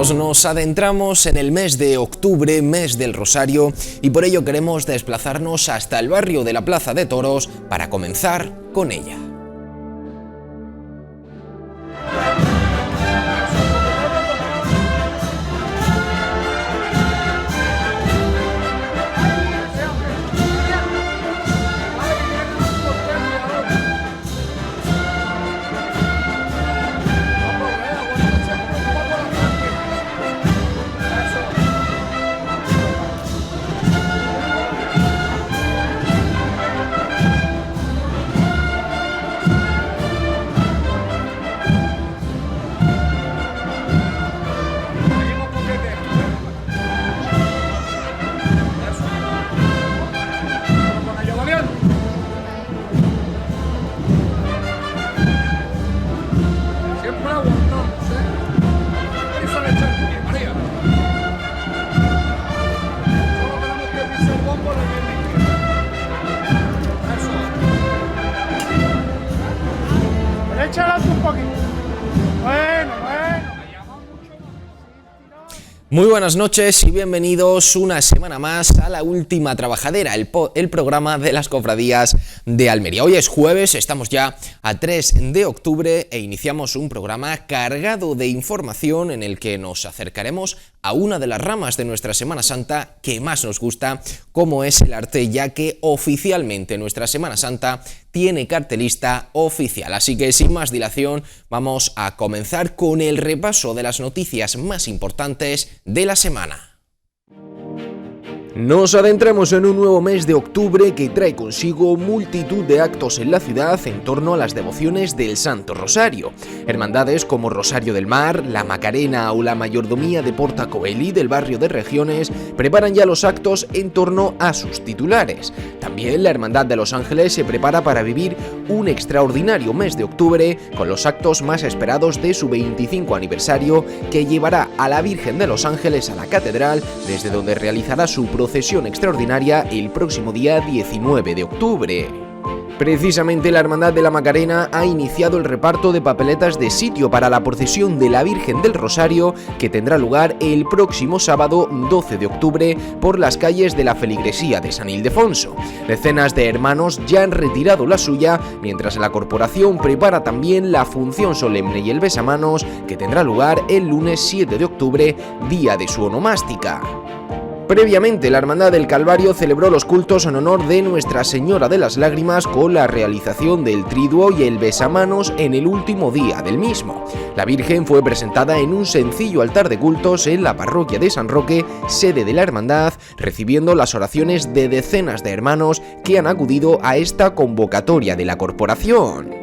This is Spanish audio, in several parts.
compañeros, nos adentramos en el mes de octubre, mes del Rosario, y por ello queremos desplazarnos hasta el barrio de la Plaza de Toros para comenzar con ella. Muy buenas noches y bienvenidos una semana más a La Última Trabajadera, el programa de las cofradías de Almería. Hoy es jueves, estamos ya a 3 de octubre e iniciamos un programa cargado de información en el que nos acercaremos a una de las ramas de nuestra Semana Santa que más nos gusta, como es el arte, ya que oficialmente nuestra Semana Santa tiene cartelista oficial. Así que sin más dilación vamos a comenzar con el repaso de las noticias más importantes de la semana. Nos adentramos en un nuevo mes de octubre que trae consigo multitud de actos en la ciudad en torno a las devociones del Santo Rosario. Hermandades como Rosario del Mar, la Macarena o la Mayordomía de Porta Coeli del barrio de Regiones preparan ya los actos en torno a sus titulares. También la Hermandad de los Ángeles se prepara para vivir un extraordinario mes de octubre con los actos más esperados de su 25 aniversario que llevará a la Virgen de los Ángeles a la Catedral, desde donde realizará su procesión extraordinaria el próximo día 19 de octubre. Precisamente la Hermandad de la Macarena ha iniciado el reparto de papeletas de sitio para la procesión de la Virgen del Rosario que tendrá lugar el próximo sábado 12 de octubre por las calles de la feligresía de San Ildefonso. Decenas de hermanos ya han retirado la suya, mientras la corporación prepara también la función solemne y el besamanos que tendrá lugar el lunes 7 de octubre, día de su onomástica. Previamente, la Hermandad del Calvario celebró los cultos en honor de Nuestra Señora de las Lágrimas con la realización del triduo y el besamanos en el último día del mismo. La Virgen fue presentada en un sencillo altar de cultos en la parroquia de San Roque, sede de la Hermandad, recibiendo las oraciones de decenas de hermanos que han acudido a esta convocatoria de la corporación.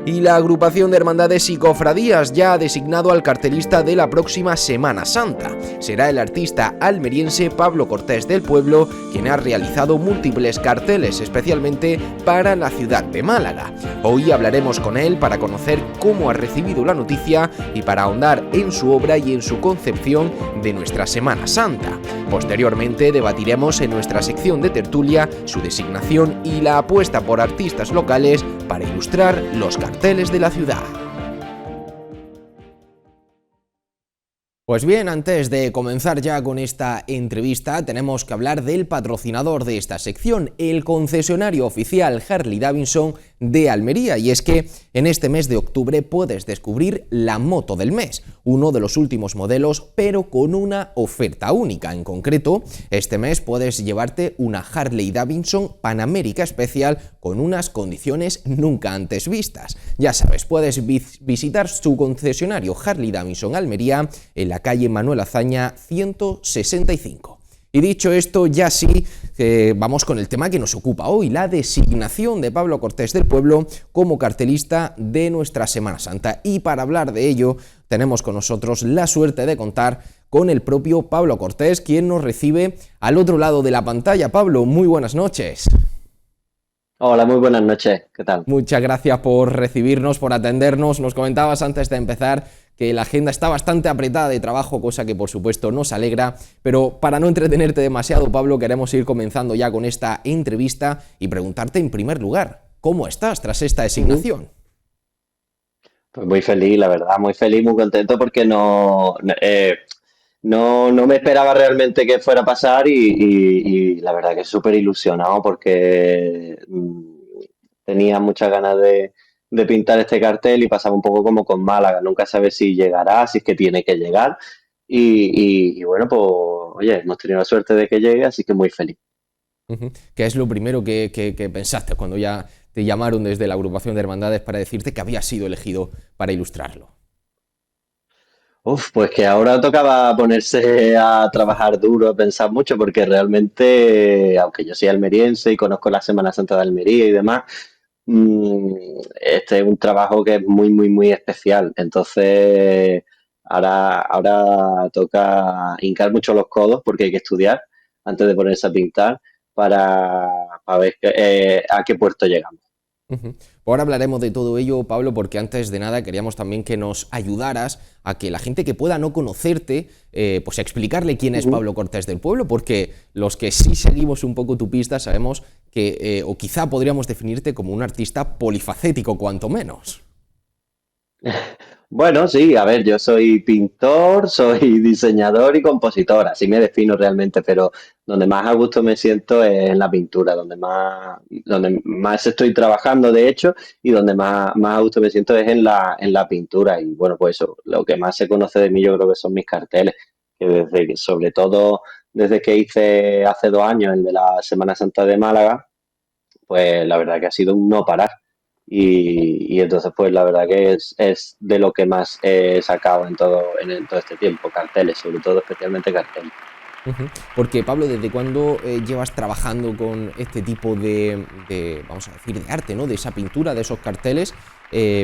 Y la agrupación de hermandades y cofradías ya ha designado al cartelista de la próxima Semana Santa. Será el artista almeriense Pablo Cortés del Pueblo, quien ha realizado múltiples carteles especialmente para la ciudad de Málaga. Hoy hablaremos con él para conocer cómo ha recibido la noticia y para ahondar en su obra y en su concepción de nuestra Semana Santa. Posteriormente debatiremos en nuestra sección de tertulia su designación y la apuesta por artistas locales para ilustrar los carteles de la ciudad. Pues bien, antes de comenzar ya con esta entrevista, tenemos que hablar del patrocinador de esta sección, el concesionario oficial Harley Davidson de Almería, y es que en este mes de octubre puedes descubrir la moto del mes, uno de los últimos modelos, pero con una oferta única. En concreto, este mes puedes llevarte una Harley Davidson Pan America Special con unas condiciones nunca antes vistas. Ya sabes, puedes visitar su concesionario Harley Davidson Almería en la calle Manuel Azaña 165. Y dicho esto, ya sí, vamos con el tema que nos ocupa hoy, la designación de Pablo Cortés del Pueblo como cartelista de nuestra Semana Santa. Y para hablar de ello, tenemos con nosotros la suerte de contar con el propio Pablo Cortés, quien nos recibe al otro lado de la pantalla. Pablo, muy buenas noches. Hola, muy buenas noches, ¿qué tal? Muchas gracias por recibirnos, por atendernos. Nos comentabas antes de empezar que la agenda está bastante apretada de trabajo, cosa que por supuesto nos alegra, pero para no entretenerte demasiado, Pablo, queremos ir comenzando ya con esta entrevista y preguntarte en primer lugar, ¿cómo estás tras esta designación? Pues muy feliz, la verdad, muy feliz, muy contento porque no me esperaba realmente que fuera a pasar y la verdad que súper ilusionado porque tenía muchas ganas de pintar este cartel y pasaba un poco como con Málaga, nunca sabes si llegará, si es que tiene que llegar y bueno, pues oye, hemos tenido la suerte de que llegue, así que muy feliz. Ujú. ¿Qué es lo primero que pensaste cuando ya te llamaron desde la agrupación de hermandades para decirte que habías sido elegido para ilustrarlo? Uf, pues que ahora tocaba ponerse a trabajar duro, a pensar mucho, porque realmente, aunque yo soy almeriense y conozco la Semana Santa de Almería y demás, este es un trabajo que es muy, muy, muy especial. Entonces, ahora toca hincar mucho los codos porque hay que estudiar antes de ponerse a pintar para ver a qué puerto llegamos. Ujú. Ahora hablaremos de todo ello, Pablo, porque antes de nada queríamos también que nos ayudaras a que la gente que pueda no conocerte, pues explicarle quién es Ujú. Pablo Cortés del Pueblo, porque los que sí seguimos un poco tu pista sabemos que, o quizá podríamos definirte como un artista polifacético, cuanto menos. Bueno, sí, a ver, yo soy pintor, soy diseñador y compositor, así me defino realmente, pero donde más a gusto me siento es en la pintura, donde más estoy trabajando, de hecho, y donde más a gusto me siento es en la pintura. Y bueno, pues eso, lo que más se conoce de mí yo creo que son mis carteles, sobre todo desde que hice hace 2 años el de la Semana Santa de Málaga, pues la verdad que ha sido un no parar. Y entonces, pues la verdad que es de lo que más he sacado en todo este tiempo, carteles, sobre todo, especialmente carteles. Ujú. Porque, Pablo, ¿desde cuándo llevas trabajando con este tipo vamos a decir, de arte, ¿no? De esa pintura, de esos carteles?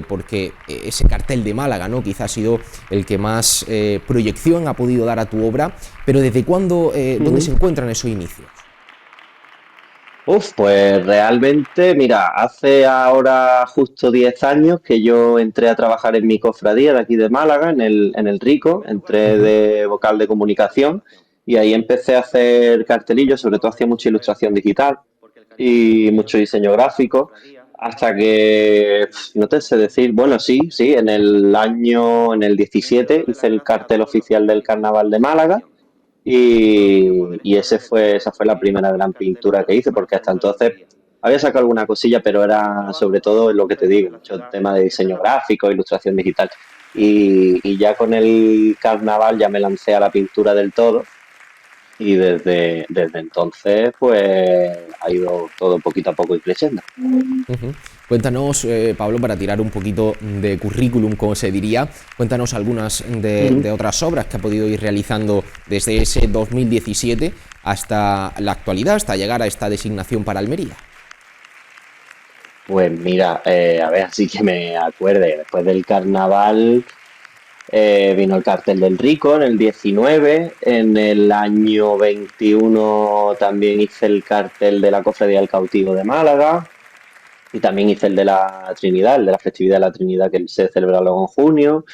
Porque ese cartel de Málaga, ¿no? Quizá ha sido el que más proyección ha podido dar a tu obra, pero ¿desde cuándo, dónde se Ujú. encuentran esos inicios? Uf, pues realmente, mira, hace ahora justo 10 años que yo entré a trabajar en mi cofradía de aquí de Málaga, en el Rico, entré Ujú. de vocal de comunicación y ahí empecé a hacer cartelillos, sobre todo hacía mucha ilustración digital y mucho diseño gráfico, hasta que, no te sé decir, bueno, sí, en el 17 hice el cartel oficial del Carnaval de Málaga y esa fue la primera gran pintura que hice, porque hasta entonces había sacado alguna cosilla, pero era sobre todo lo que te digo, mucho tema de diseño gráfico, ilustración digital. Y ya con el carnaval ya me lancé a la pintura del todo y desde entonces pues ha ido todo poquito a poco y creciendo. Ujú. Cuéntanos, Pablo, para tirar un poquito de currículum, como se diría, cuéntanos algunas de Ujú. otras obras que ha podido ir realizando desde ese 2017 hasta la actualidad, hasta llegar a esta designación para Almería. Pues mira, a ver, así que me acuerde, después del carnaval vino el cartel del Rico en el 19, en el año 21 también hice el cartel de la Cofradía del Cautivo de Málaga y también hice el de la Trinidad, el de la festividad de la Trinidad que se celebra luego en junio.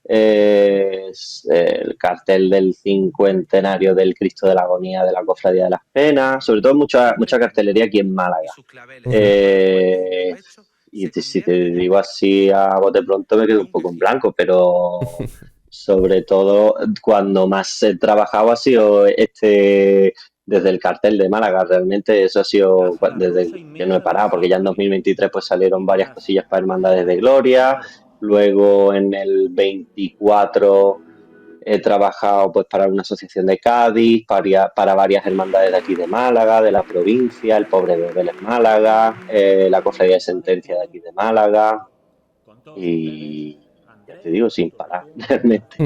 El cartel del cincuentenario del Cristo de la Agonía de la Cofradía de las Penas, sobre todo mucha cartelería aquí en Málaga. Ujú. Eh, si te digo así a bote pronto me quedo un poco en blanco, pero sobre todo cuando más he trabajado ha sido desde el cartel de Málaga. Realmente eso ha sido desde que no he parado, porque ya en 2023 pues salieron varias cosillas para Hermandades de Gloria. Luego en el 24 he trabajado pues para una asociación de Cádiz, para varias hermandades de aquí de Málaga, de la provincia, el Pobre de Vélez Málaga, la Cofradía de Sentencia de aquí de Málaga y ya te digo, sin parar, realmente.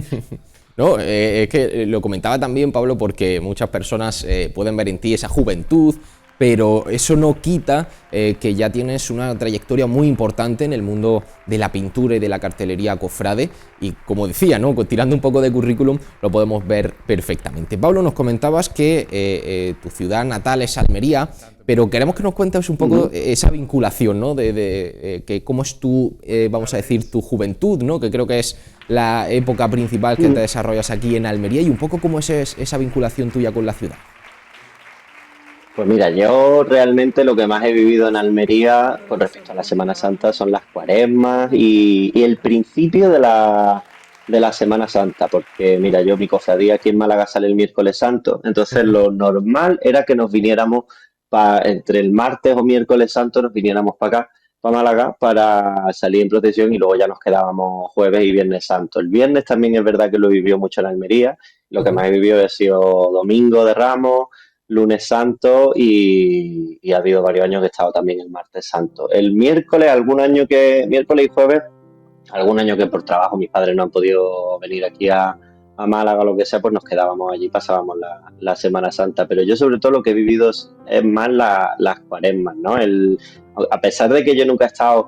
No, es que lo comentaba también, Pablo, porque muchas personas pueden ver en ti esa juventud, pero eso no quita que ya tienes una trayectoria muy importante en el mundo de la pintura y de la cartelería cofrade. Y como decía, ¿no? Tirando un poco de currículum, lo podemos ver perfectamente. Pablo, nos comentabas que tu ciudad natal es Almería, pero queremos que nos cuentes un Uh poco -huh. esa vinculación, ¿no? Que cómo es tu, vamos a decir, tu juventud, ¿no? Que creo que es la época principal Uh que te -huh. desarrollas aquí en Almería y un poco cómo es esa vinculación tuya con la ciudad. Pues mira, yo realmente lo que más he vivido en Almería con respecto a la Semana Santa son las cuaresmas y el principio de la Semana Santa, porque mira, yo mi cofradía aquí en Málaga sale el miércoles santo, entonces Ujú. lo normal era que nos viniéramos entre el martes o miércoles santo nos viniéramos para acá, para Málaga, para salir en procesión y luego ya nos quedábamos jueves y viernes santo. El viernes también es verdad que lo vivió mucho en Almería, lo que Ujú. más he vivido ha sido domingo de Ramos, lunes santo y ha habido varios años que he estado también el martes santo. El miércoles, miércoles y jueves, algún año que por trabajo mis padres no han podido venir aquí a Málaga o lo que sea, pues nos quedábamos allí, pasábamos la Semana Santa. Pero yo sobre todo lo que he vivido es más las cuaresmas, ¿no? A pesar de que yo nunca he estado,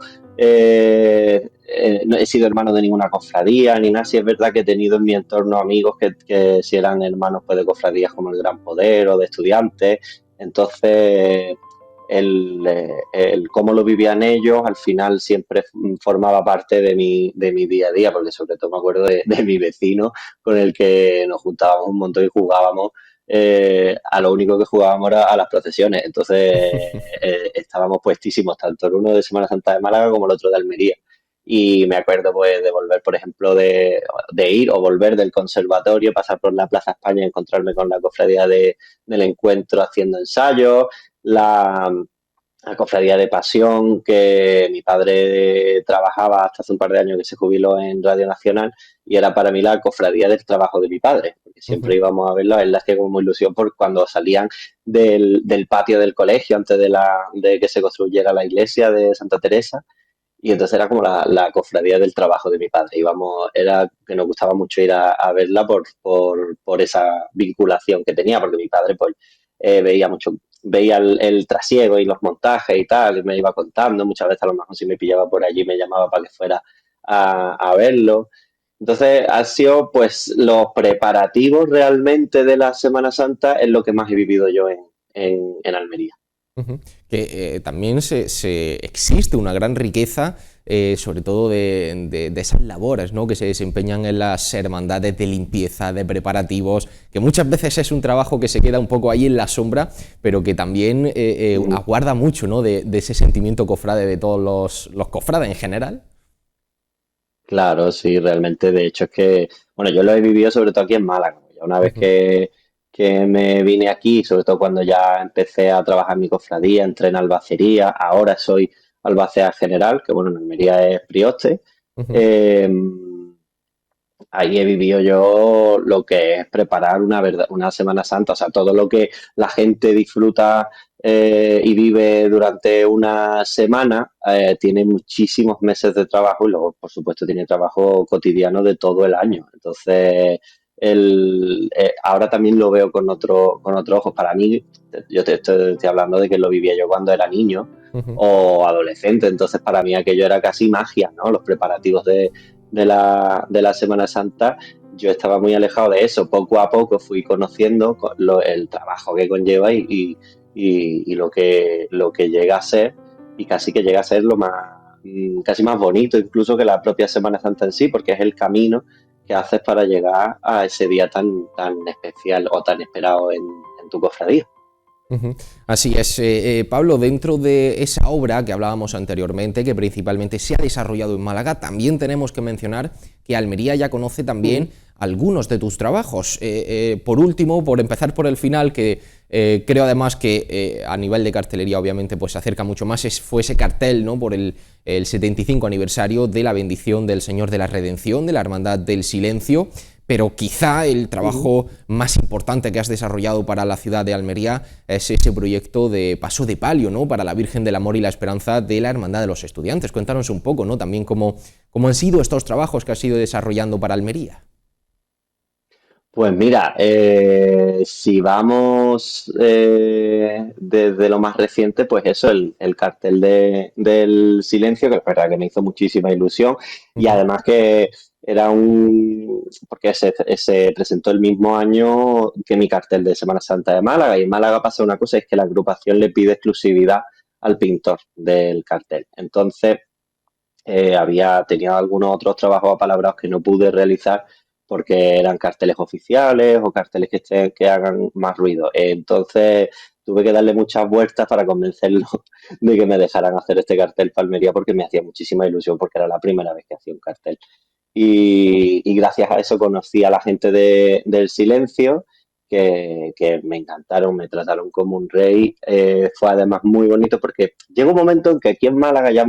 no he sido hermano de ninguna cofradía ni nada, sí es verdad que he tenido en mi entorno amigos que si eran hermanos pues, de cofradías como el Gran Poder o de estudiantes. Entonces, el cómo lo vivían ellos al final siempre formaba parte de mi día a día, porque sobre todo me acuerdo de mi vecino con el que nos juntábamos un montón y jugábamos. A lo único que jugábamos era a las procesiones, entonces estábamos puestísimos tanto el uno de Semana Santa de Málaga como el otro de Almería. Y me acuerdo pues de volver, por ejemplo, de ir o volver del conservatorio, pasar por la Plaza España y encontrarme con la cofradía del encuentro haciendo ensayos, la, la cofradía de Pasión, que mi padre trabajaba hasta hace un par de años que se jubiló en Radio Nacional y era para mí la cofradía del trabajo de mi padre, porque siempre Ujú. íbamos a verla, él la hacía como muy ilusión por cuando salían del patio del colegio antes de que se construyera la iglesia de Santa Teresa y entonces era como cofradía del trabajo de mi padre. Íbamos, era que nos gustaba mucho ir a verla por esa vinculación que tenía, porque mi padre pues veía mucho, veía el trasiego y los montajes y tal, y me iba contando, muchas veces a lo mejor si me pillaba por allí me llamaba para que fuera a verlo. Entonces, ha sido pues los preparativos realmente de la Semana Santa es lo que más he vivido yo en Almería. Ujú. Que también existe una gran riqueza, sobre todo de esas labores, ¿no? Que se desempeñan en las hermandades de limpieza, de preparativos, que muchas veces es un trabajo que se queda un poco ahí en la sombra, pero que también aguarda mucho, ¿no? De ese sentimiento cofrade de todos los cofrades en general. Claro, sí, realmente, de hecho es que, bueno, yo lo he vivido sobre todo aquí en Málaga. Ya una vez Ujú. que me vine aquí, sobre todo cuando ya empecé a trabajar en mi cofradía, entré en albacería, ahora soy albacea general, que bueno, en Almería es prioste. Ujú. Eh, Ahí he vivido yo lo que es preparar una Semana Santa, o sea, todo lo que la gente disfruta y vive durante una semana, tiene muchísimos meses de trabajo y luego, por supuesto, tiene trabajo cotidiano de todo el año. Entonces, ahora también lo veo con otro ojo. Para mí, yo estoy hablando de que lo vivía yo cuando era niño Ujú. o adolescente, entonces para mí aquello era casi magia, ¿no? Los preparativos de la Semana Santa, yo estaba muy alejado de eso. Poco a poco fui conociendo el trabajo que conlleva y lo que llega a ser, y casi que llega a ser lo más, casi más bonito incluso que la propia Semana Santa en sí, porque es el camino que haces para llegar a ese día tan especial o tan esperado en tu cofradía. Ujú. Así es, Pablo, dentro de esa obra que hablábamos anteriormente, que principalmente se ha desarrollado en Málaga, también tenemos que mencionar que Almería ya conoce también algunos de tus trabajos. Por último, por empezar por el final, que creo además que a nivel de cartelería obviamente pues se acerca mucho más, fue ese cartel, ¿no? Por el 75 aniversario de la bendición del Señor de la Redención, de la Hermandad del Silencio, pero quizá el Uh-huh. trabajo más importante que has desarrollado para la ciudad de Almería es ese proyecto de paso de palio, ¿no? Para la Virgen del Amor y la Esperanza de la Hermandad de los Estudiantes. Cuéntanos un poco, ¿no? También cómo han sido estos trabajos que has ido desarrollando para Almería. Pues mira, si vamos desde lo más reciente, pues eso, el cartel del silencio, que es verdad que me hizo muchísima ilusión y Ujú. además que era porque se presentó el mismo año que mi cartel de Semana Santa de Málaga y en Málaga pasa una cosa, es que la agrupación le pide exclusividad al pintor del cartel. Entonces, tenía algunos otros trabajos apalabrados que no pude realizar porque eran carteles oficiales o carteles que hagan más ruido. Entonces tuve que darle muchas vueltas para convencerlo de que me dejaran hacer este cartel para Almería porque me hacía muchísima ilusión porque era la primera vez que hacía un cartel. Y gracias a eso conocí a la gente del Silencio, que me encantaron, me trataron como un rey. Fue además muy bonito porque llega un momento en que aquí en Málaga ya,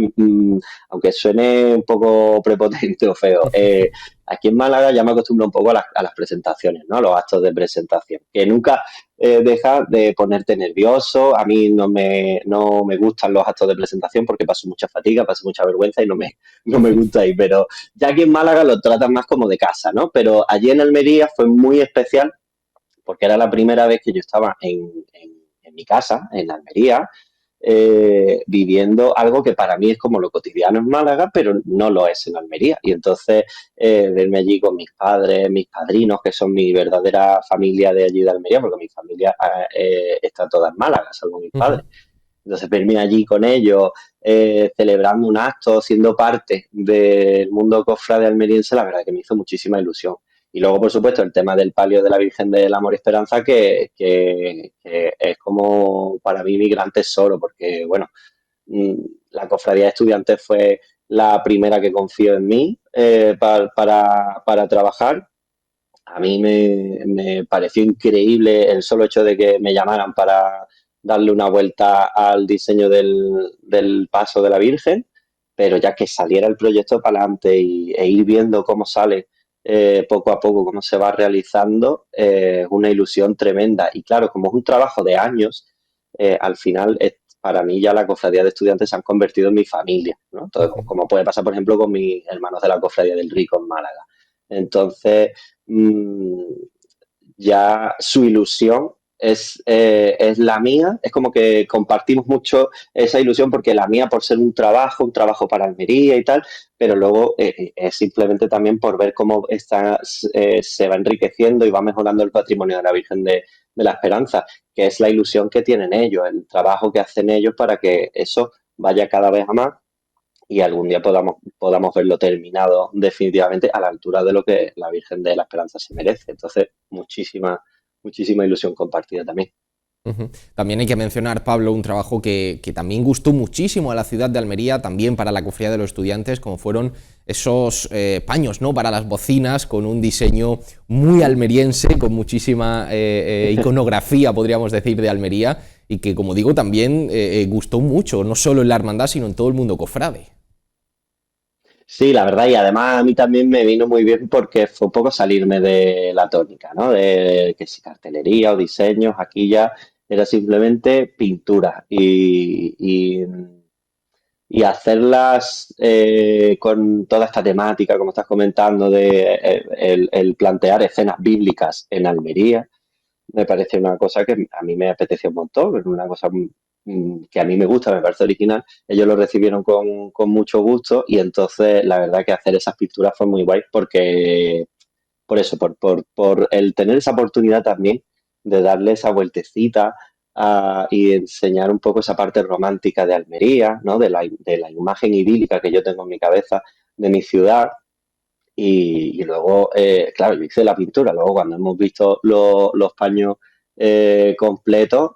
aunque suene un poco prepotente o feo, aquí en Málaga ya me acostumbro un poco a las presentaciones, ¿no? A los actos de presentación, que nunca deja de ponerte nervioso. A mí no me gustan los actos de presentación porque paso mucha fatiga, paso mucha vergüenza y no me gusta ir, pero ya aquí en Málaga lo tratan más como de casa, ¿no? Pero allí en Almería fue muy especial porque era la primera vez que yo estaba en mi casa, en Almería, viviendo algo que para mí es como lo cotidiano en Málaga, pero no lo es en Almería. Y entonces verme allí con mis padres, mis padrinos, que son mi verdadera familia de allí de Almería, porque mi familia está toda en Málaga, salvo mis padres. Entonces verme allí con ellos, celebrando un acto, siendo parte del mundo cofrade almeriense, la verdad que me hizo muchísima ilusión. Y luego, por supuesto, el tema del palio de la Virgen del Amor y Esperanza, que es como para mí mi gran tesoro, porque, bueno, la cofradía de estudiantes fue la primera que confió en mí para trabajar. A mí me pareció increíble el solo hecho de que me llamaran para darle una vuelta al diseño del paso de la Virgen, pero ya que saliera el proyecto para adelante e ir viendo cómo sale poco a poco, cómo se va realizando, es una ilusión tremenda. Y claro, como es un trabajo de años, al final para mí ya la cofradía de estudiantes se han convertido en mi familia, ¿no? Entonces, como puede pasar, por ejemplo, con mis hermanos de la cofradía del Rico en Málaga. Entonces, mmm, ya su ilusión es la mía, es como que compartimos mucho esa ilusión porque la mía por ser un trabajo para Almería y tal, pero luego es simplemente también por ver cómo se va enriqueciendo y va mejorando el patrimonio de la Virgen de la Esperanza, que es la ilusión que tienen ellos, el trabajo que hacen ellos para que eso vaya cada vez a más y algún día podamos verlo terminado definitivamente a la altura de lo que la Virgen de la Esperanza se merece. Entonces, muchísima ilusión compartida también. También hay que mencionar, Pablo, un trabajo que también gustó muchísimo a la ciudad de Almería, también para la cofradía de los estudiantes, como fueron esos paños, ¿no?, para las bocinas, con un diseño muy almeriense, con muchísima iconografía, podríamos decir, de Almería, y que, como digo, también gustó mucho, no solo en la hermandad, sino en todo el mundo cofrade. Sí, la verdad, y además a mí también me vino muy bien porque fue un poco salirme de la tónica, ¿no? De que si cartelería o diseños, aquí ya era simplemente pintura y hacerlas con toda esta temática, como estás comentando, de el plantear escenas bíblicas en Almería, me parece una cosa que a mí me apetece un montón, es una cosa que a mí me gusta, me parece original. Ellos lo recibieron con mucho gusto y entonces la verdad que hacer esas pinturas fue muy guay porque por eso, por el tener esa oportunidad también de darle esa vueltecita y enseñar un poco esa parte romántica de Almería, ¿no? De la imagen idílica que yo tengo en mi cabeza de mi ciudad. Y luego, claro, yo hice la pintura. Luego, cuando hemos visto los paños completos,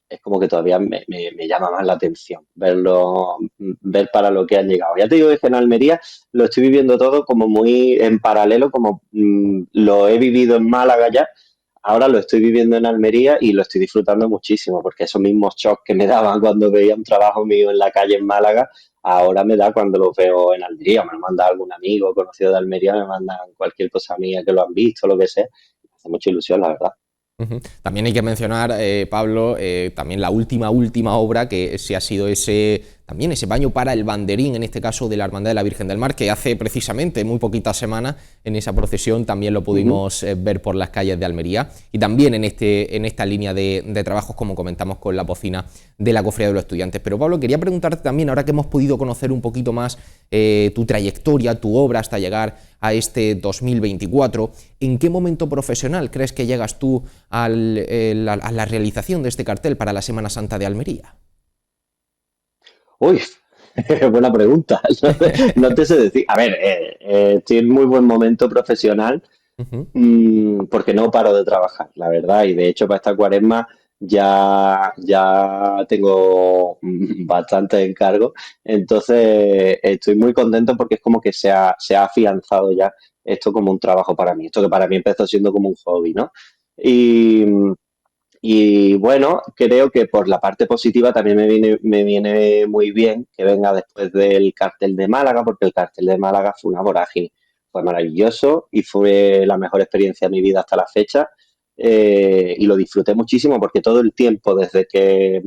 es como que todavía me llama más la atención ver para lo que han llegado. Ya te digo que en Almería lo estoy viviendo todo como muy en paralelo, como lo he vivido en Málaga ya. Ahora lo estoy viviendo en Almería y lo estoy disfrutando muchísimo, porque esos mismos shocks que me daban cuando veía un trabajo mío en la calle en Málaga, ahora me da cuando los veo en Almería. Me lo manda algún amigo conocido de Almería, me mandan cualquier cosa mía que lo han visto, lo que sea. Me hace mucha ilusión, la verdad. También hay que mencionar, Pablo, también la última obra que se ha sido también ese baño para el banderín, en este caso de la Hermandad de la Virgen del Mar, que hace precisamente muy poquitas semanas en esa procesión también lo pudimos ver por las calles de Almería, y también en esta línea de trabajos, como comentamos, con la bocina de la Cofradía de los Estudiantes. Pero Pablo, quería preguntarte también, ahora que hemos podido conocer un poquito más tu trayectoria, tu obra hasta llegar a este 2024, ¿en qué momento profesional crees que llegas tú a la realización de este cartel para la Semana Santa de Almería? Uy, buena pregunta. No te sé decir. A ver, estoy en muy buen momento profesional. Ujú. Porque no paro de trabajar, la verdad. Y de hecho, para esta cuaresma ya tengo bastante encargo, entonces estoy muy contento porque es como que se ha afianzado ya esto como un trabajo para mí, esto que para mí empezó siendo como un hobby, ¿no? Y, y bueno, creo que por la parte positiva también me viene muy bien que venga después del cartel de Málaga, porque el cartel de Málaga fue una vorágine, fue maravilloso y fue la mejor experiencia de mi vida hasta la fecha. Y lo disfruté muchísimo porque todo el tiempo, desde que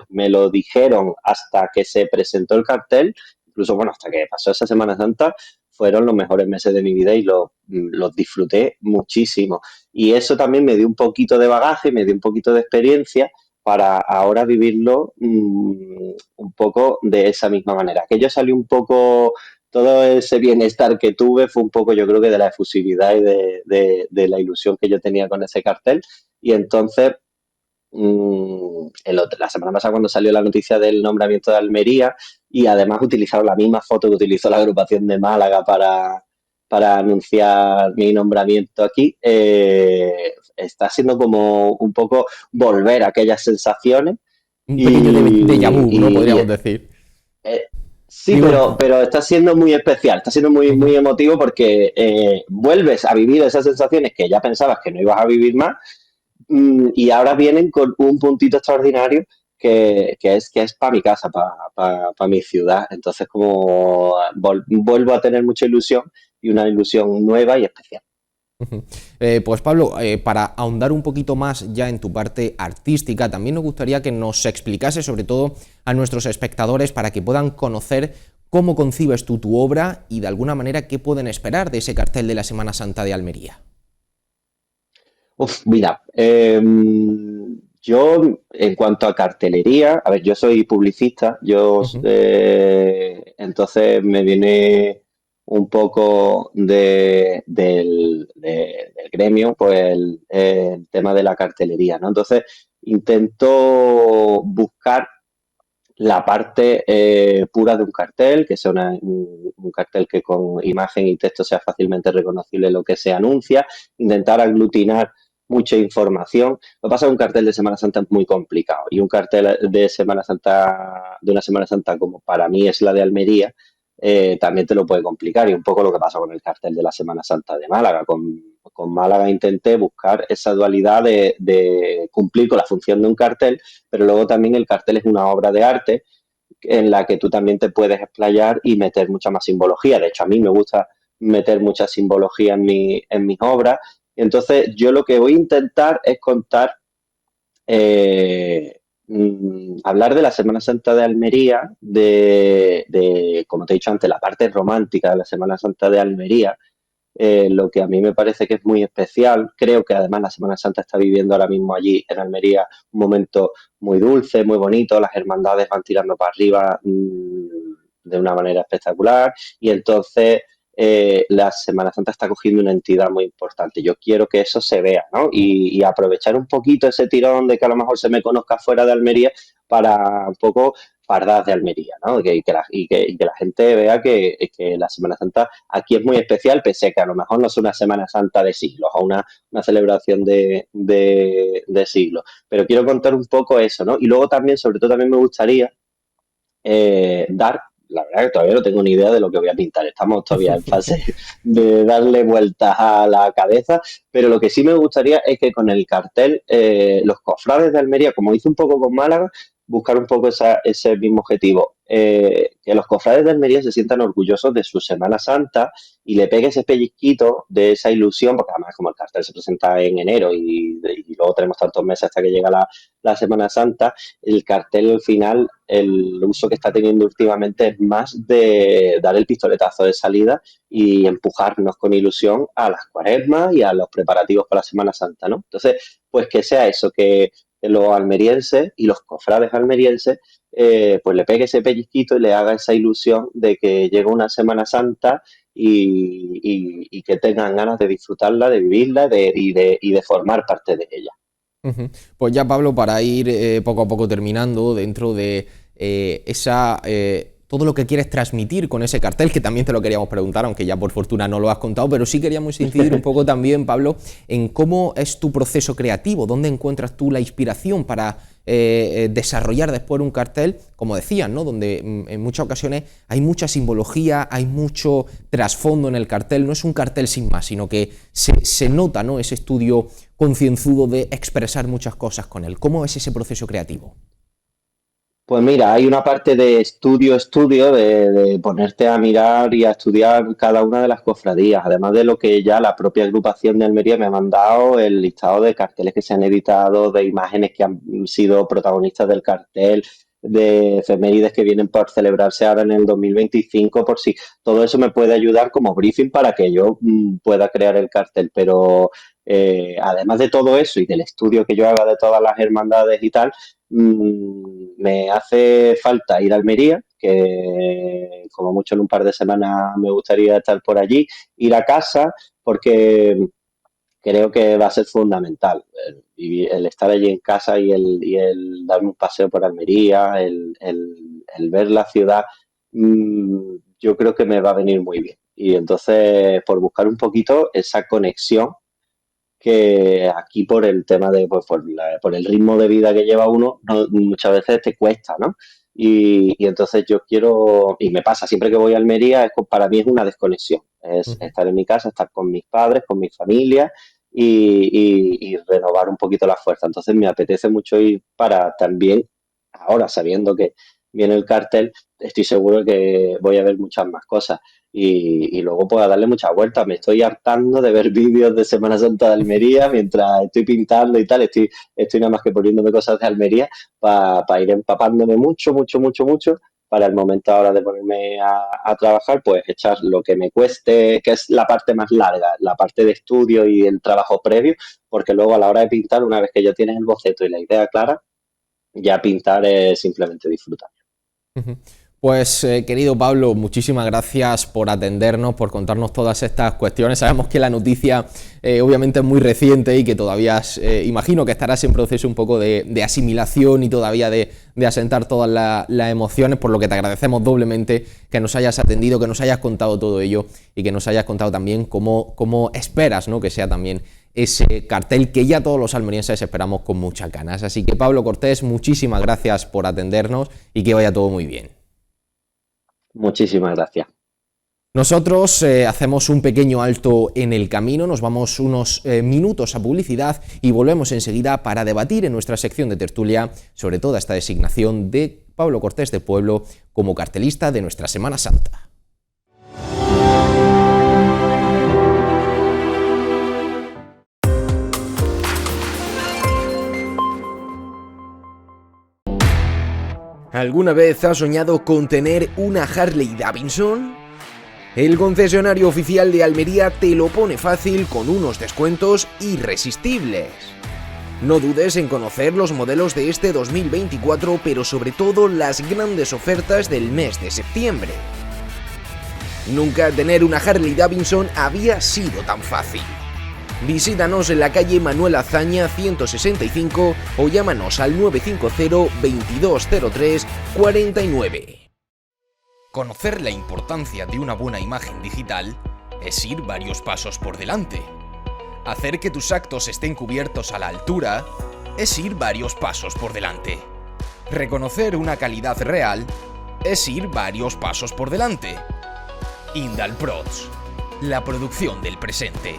me lo dijeron hasta que se presentó el cartel, incluso bueno, hasta que pasó esa Semana Santa, fueron los mejores meses de mi vida y los disfruté muchísimo. Y eso también me dio un poquito de bagaje, me dio un poquito de experiencia para ahora vivirlo un poco de esa misma manera. Aquello salió un poco, todo ese bienestar que tuve fue un poco, yo creo que de la efusividad y de la ilusión que yo tenía con ese cartel. Y entonces, la semana pasada cuando salió la noticia del nombramiento de Almería y además utilizaron la misma foto que utilizó la agrupación de Málaga para anunciar mi nombramiento aquí, está siendo como un poco volver a aquellas sensaciones Un pequeño déjà y, vu, ¿no? y, y, Podríamos decir. sí, Digo, pero está siendo muy especial, está siendo muy, muy emotivo porque vuelves a vivir esas sensaciones que ya pensabas que no ibas a vivir más y ahora vienen con un puntito extraordinario que es para mi casa, para mi ciudad. Entonces, como vuelvo a tener mucha ilusión y una ilusión nueva y especial. Pues Pablo, para ahondar un poquito más ya en tu parte artística, también nos gustaría que nos explicase, sobre todo a nuestros espectadores, para que puedan conocer cómo concibes tú tu obra y de alguna manera qué pueden esperar de ese cartel de la Semana Santa de Almería. Uf, mira, yo en cuanto a cartelería, a ver, yo soy publicista, Ujú. entonces me viene un poco del gremio, pues el tema de la cartelería, ¿no? Entonces intento buscar la parte pura de un cartel, que sea un cartel que con imagen y texto sea fácilmente reconocible lo que se anuncia, intentar aglutinar mucha información. Lo que pasa es que un cartel de Semana Santa es muy complicado y un cartel de Semana Santa, de una Semana Santa como para mí es la de Almería, también te lo puede complicar y un poco lo que pasa con el cartel de la Semana Santa de Málaga. Con Málaga intenté buscar esa dualidad de cumplir con la función de un cartel, pero luego también el cartel es una obra de arte en la que tú también te puedes explayar y meter mucha más simbología. De hecho, a mí me gusta meter mucha simbología en mis obras. Entonces, yo lo que voy a intentar es contar, hablar de la Semana Santa de Almería, como te he dicho antes, la parte romántica de la Semana Santa de Almería, lo que a mí me parece que es muy especial. Creo que además la Semana Santa está viviendo ahora mismo allí en Almería un momento muy dulce, muy bonito, las hermandades van tirando para arriba de una manera espectacular y entonces la Semana Santa está cogiendo una entidad muy importante. Yo quiero que eso se vea, ¿no? Y aprovechar un poquito ese tirón de que a lo mejor se me conozca fuera de Almería para un poco fardas de Almería, ¿no? Y que la gente vea que la Semana Santa aquí es muy especial, pese a que a lo mejor no es una Semana Santa de siglos o una celebración de siglos. Pero quiero contar un poco eso, ¿no? Y luego también, sobre todo, también me gustaría dar, la verdad que todavía no tengo ni idea de lo que voy a pintar, estamos todavía en fase de darle vueltas a la cabeza, pero lo que sí me gustaría es que con el cartel, los cofrades de Almería, como hice un poco con Málaga, buscar un poco ese mismo objetivo, que los cofrades de Almería se sientan orgullosos de su Semana Santa y le pegue ese pellizquito de esa ilusión, porque además como el cartel se presenta en enero y luego tenemos tantos meses hasta que llega la Semana Santa, el cartel al final, el uso que está teniendo últimamente es más de dar el pistoletazo de salida y empujarnos con ilusión a las cuaresmas y a los preparativos para la Semana Santa, ¿no? Entonces, pues que sea eso, que los almerienses y los cofrades almerienses pues le pegue ese pellizquito y le haga esa ilusión de que llega una Semana Santa y que tengan ganas de disfrutarla, de vivirla y de formar parte de ella. Ujú. Pues ya Pablo, para ir poco a poco terminando, dentro de esa todo lo que quieres transmitir con ese cartel, que también te lo queríamos preguntar, aunque ya por fortuna no lo has contado, pero sí queríamos incidir un poco también, Pablo, en cómo es tu proceso creativo, dónde encuentras tú la inspiración para desarrollar después un cartel, como decías, ¿no? Donde en muchas ocasiones hay mucha simbología, hay mucho trasfondo en el cartel, no es un cartel sin más, sino que se nota, ¿no? Ese estudio concienzudo de expresar muchas cosas con él. ¿Cómo es ese proceso creativo? Pues mira, hay una parte de estudio, de ponerte a mirar y a estudiar cada una de las cofradías, además de lo que ya la propia agrupación de Almería me ha mandado, el listado de carteles que se han editado, de imágenes que han sido protagonistas del cartel, de efemérides que vienen por celebrarse ahora en el 2025, por si todo eso me puede ayudar como briefing para que yo pueda crear el cartel, pero además de todo eso y del estudio que yo haga de todas las hermandades y tal, me hace falta ir a Almería, que como mucho en un par de semanas me gustaría estar por allí, ir a casa, porque creo que va a ser fundamental el estar allí en casa y el darme un paseo por Almería, el ver la ciudad, yo creo que me va a venir muy bien. Y entonces, por buscar un poquito esa conexión que aquí por el tema de, pues, por el ritmo de vida que lleva uno, muchas veces te cuesta, ¿no? Y entonces yo quiero, y me pasa, siempre que voy a Almería, para mí es una desconexión, es estar en mi casa, estar con mis padres, con mi familia y renovar un poquito la fuerza. Entonces me apetece mucho ir para también, ahora sabiendo que viene el cartel, estoy seguro que voy a ver muchas más cosas y luego pueda darle muchas vueltas. Me estoy hartando de ver vídeos de Semana Santa de Almería mientras estoy pintando y tal. Estoy nada más que poniéndome cosas de Almería para ir empapándome mucho, mucho, mucho, mucho. Para el momento ahora de ponerme a trabajar, pues echar lo que me cueste, que es la parte más larga, la parte de estudio y el trabajo previo, porque luego a la hora de pintar, una vez que ya tienes el boceto y la idea clara, ya pintar es simplemente disfrutar. Pues querido Pablo, muchísimas gracias por atendernos, por contarnos todas estas cuestiones. Sabemos que la noticia obviamente es muy reciente y que todavía imagino que estarás en proceso un poco de asimilación y todavía de asentar todas las emociones, por lo que te agradecemos doblemente que nos hayas atendido, que nos hayas contado todo ello y que nos hayas contado también cómo esperas, ¿no?, que sea también ese cartel que ya todos los almerienses esperamos con muchas ganas. Así que Pablo Cortés, muchísimas gracias por atendernos y que vaya todo muy bien. Muchísimas gracias. Nosotros hacemos un pequeño alto en el camino, nos vamos unos minutos a publicidad y volvemos enseguida para debatir en nuestra sección de tertulia sobre toda esta designación de Pablo Cortés de Pueblo como cartelista de nuestra Semana Santa. ¿Alguna vez has soñado con tener una Harley Davidson? El concesionario oficial de Almería te lo pone fácil con unos descuentos irresistibles. No dudes en conocer los modelos de este 2024, pero sobre todo las grandes ofertas del mes de septiembre. Nunca tener una Harley Davidson había sido tan fácil. Visítanos en la calle Manuel Azaña 165 o llámanos al 950-2203-49. Conocer la importancia de una buena imagen digital es ir varios pasos por delante. Hacer que tus actos estén cubiertos a la altura es ir varios pasos por delante. Reconocer una calidad real es ir varios pasos por delante. Indalprods, la producción del presente.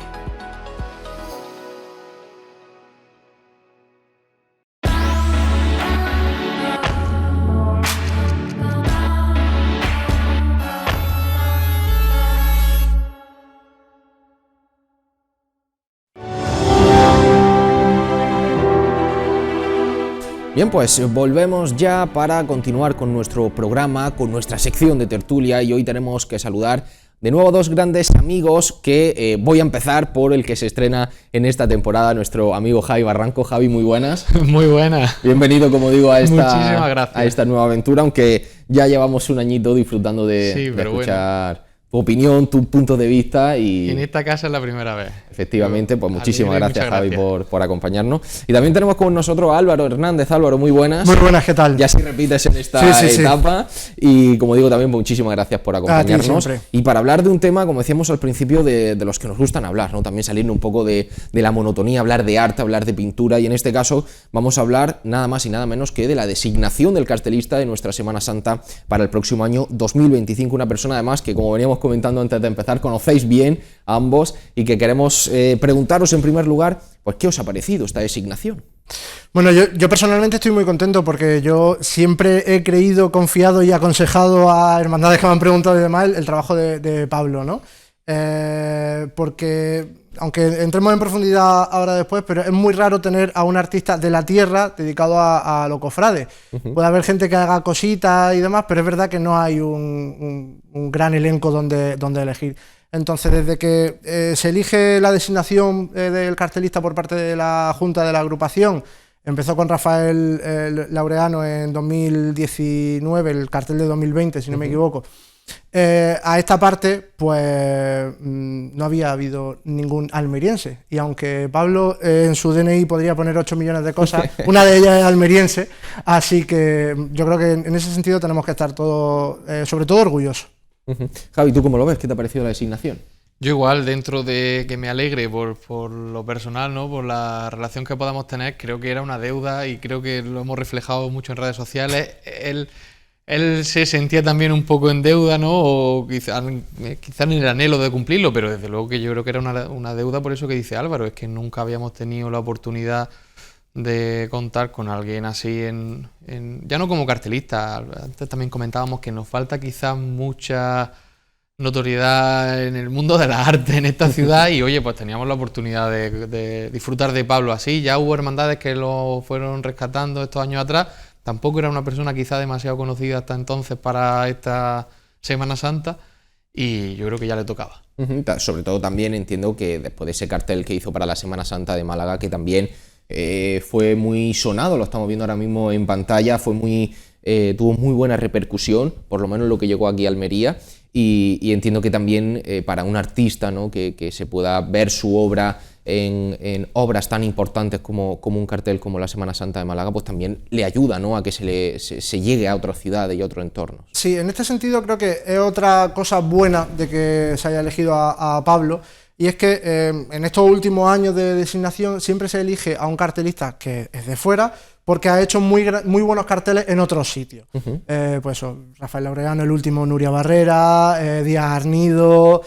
Bien, pues volvemos ya para continuar con nuestro programa, con nuestra sección de tertulia, y hoy tenemos que saludar de nuevo a dos grandes amigos que voy a empezar por el que se estrena en esta temporada, nuestro amigo Javi Barranco. Javi, muy buenas. Muy buenas. Bienvenido, como digo, a Muchísimas gracias. esta nueva aventura, aunque ya llevamos un añito disfrutando de escuchar tu opinión, tu punto de vista. Y en esta casa es la primera vez. Efectivamente, pues muchísimas gracias, Javi, gracias. por acompañarnos. Y también tenemos con nosotros a Álvaro Hernández. Álvaro, muy buenas. Muy buenas, ¿qué tal? Ya si repites en esta etapa. Y como digo, también muchísimas gracias por acompañarnos. Y para hablar de un tema, como decíamos al principio, de los que nos gustan hablar, ¿no? También salir un poco de la monotonía, hablar de arte, hablar de pintura. Y en este caso vamos a hablar nada más y nada menos que de la designación del cartelista de nuestra Semana Santa para el próximo año 2025. Una persona además que, como veníamos comentando antes de empezar, conocéis bien a ambos y que queremos preguntaros en primer lugar, pues ¿qué os ha parecido esta designación? Bueno, yo personalmente estoy muy contento porque yo siempre he creído, confiado y aconsejado a hermandades que me han preguntado y demás el trabajo de Pablo, ¿no? Porque, aunque entremos en profundidad ahora después, pero es muy raro tener a un artista de la tierra dedicado a los cofrades. Puede haber gente que haga cositas y demás, pero es verdad que no hay un gran elenco donde elegir. Entonces, desde que se elige la designación del cartelista por parte de la Junta de la agrupación, empezó con Rafael Laureano en 2019, el cartel de 2020, si no me equivoco. A esta parte, pues no había habido ningún almeriense. Y aunque Pablo en su DNI podría poner 8 millones de cosas, una de ellas es almeriense. Así que yo creo que en ese sentido tenemos que estar todos, sobre todo, orgullosos. Javi, ¿tú cómo lo ves? ¿Qué te ha parecido la designación? Yo igual, dentro de que me alegre por lo personal, ¿no? Por la relación que podamos tener, creo que era una deuda y creo que lo hemos reflejado mucho en redes sociales. Él se sentía también un poco en deuda, ¿no? O quizás en el anhelo de cumplirlo, pero desde luego que yo creo que era una deuda, por eso que dice Álvaro, es que nunca habíamos tenido la oportunidad de contar con alguien así ya no como cartelista. Antes también comentábamos que nos falta quizás mucha notoriedad en el mundo de las artes en esta ciudad y oye, pues teníamos la oportunidad de disfrutar de Pablo así. Ya hubo hermandades que lo fueron rescatando estos años atrás. Tampoco era una persona quizá demasiado conocida hasta entonces para esta Semana Santa y yo creo que ya le tocaba. Sobre todo también entiendo que después de ese cartel que hizo para la Semana Santa de Málaga, que también fue muy sonado, lo estamos viendo ahora mismo en pantalla, tuvo muy buena repercusión, por lo menos lo que llegó aquí a Almería, y entiendo que también para un artista, ¿no? que se pueda ver su obra en obras tan importantes como un cartel como la Semana Santa de Málaga, pues también le ayuda, ¿no? A que se llegue a otras ciudades y a otros entornos. Sí, en este sentido creo que es otra cosa buena de que se haya elegido a Pablo, y es que en estos últimos años de designación siempre se elige a un cartelista que es de fuera porque ha hecho muy buenos carteles en otros sitios. Pues eso, Rafael Laureano, el último, Nuria Barrera, Díaz Arnido,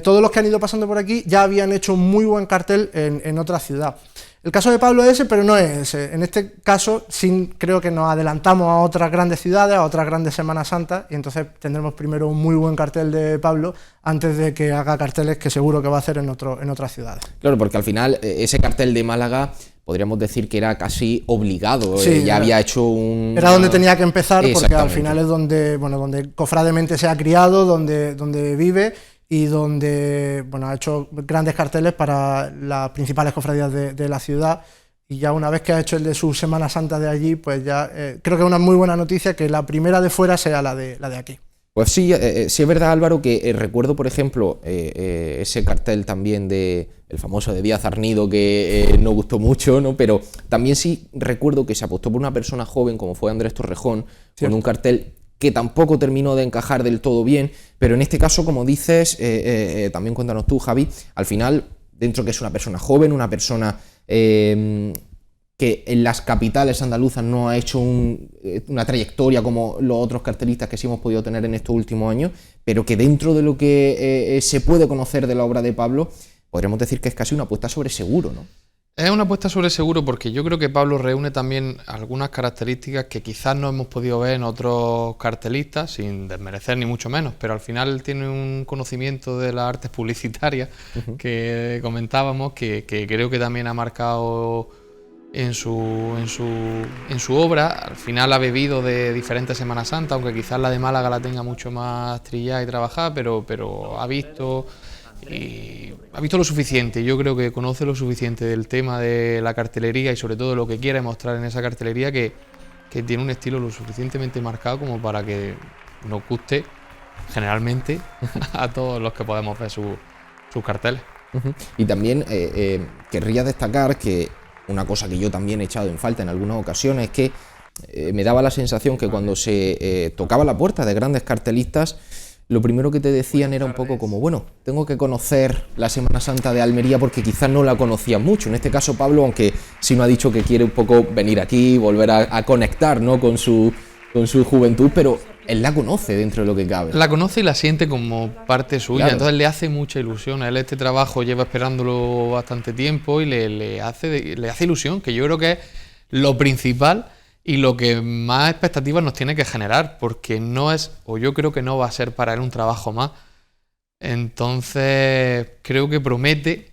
todos los que han ido pasando por aquí ya habían hecho un muy buen cartel en otra ciudad. El caso de Pablo es ese, pero no es ese. En este caso sí creo que nos adelantamos a otras grandes ciudades, a otras grandes Semanas Santas, y entonces tendremos primero un muy buen cartel de Pablo antes de que haga carteles que seguro que va a hacer en otras ciudades. Claro, porque al final ese cartel de Málaga podríamos decir que era casi obligado, sí, ya había hecho era donde tenía que empezar, porque al final es donde cofrademente se ha criado, donde vive y donde ha hecho grandes carteles para las principales cofradías de la ciudad. Y ya una vez que ha hecho el de su Semana Santa de allí, pues ya creo que es una muy buena noticia que la primera de fuera sea la de aquí. Pues sí, sí es verdad, Álvaro, que recuerdo, por ejemplo, ese cartel también el famoso de Díaz Arnido, que no gustó mucho, ¿no? Pero también sí recuerdo que se apostó por una persona joven, como fue Andrés Torrejón, con un cartel que tampoco terminó de encajar del todo bien, pero en este caso, como dices, también cuéntanos tú, Javi, al final, dentro que es una persona joven, una persona que en las capitales andaluzas no ha hecho una trayectoria como los otros cartelistas que sí hemos podido tener en estos últimos años, pero que dentro de lo que se puede conocer de la obra de Pablo, podríamos decir que es casi una apuesta sobre seguro, ¿no? Es una apuesta sobre seguro porque yo creo que Pablo reúne también algunas características que quizás no hemos podido ver en otros cartelistas, sin desmerecer ni mucho menos, pero al final él tiene un conocimiento de las artes publicitarias que comentábamos, que creo que también ha marcado en su obra. Al final ha bebido de diferentes Semanas Santas, aunque quizás la de Málaga la tenga mucho más trillada y trabajada, pero ha visto lo suficiente. Yo creo que conoce lo suficiente del tema de la cartelería y sobre todo lo que quiere mostrar en esa cartelería, que tiene un estilo lo suficientemente marcado como para que nos guste generalmente a todos los que podemos ver sus carteles. Y también querría destacar que una cosa que yo también he echado en falta en algunas ocasiones es que me daba la sensación que cuando se tocaba la puerta de grandes cartelistas, lo primero que te decían era un poco como, bueno, tengo que conocer la Semana Santa de Almería porque quizás no la conocía mucho. En este caso Pablo, aunque sí me ha dicho que quiere un poco venir aquí, volver a conectar, ¿no?, con su juventud, pero él la conoce dentro de lo que cabe. La conoce y la siente como parte suya, Claro. Entonces le hace mucha ilusión. A él este trabajo lleva esperándolo bastante tiempo y le hace ilusión, que yo creo que es lo principal y lo que más expectativas nos tiene que generar, porque no es, o yo creo que no va a ser para él un trabajo más. Entonces creo que promete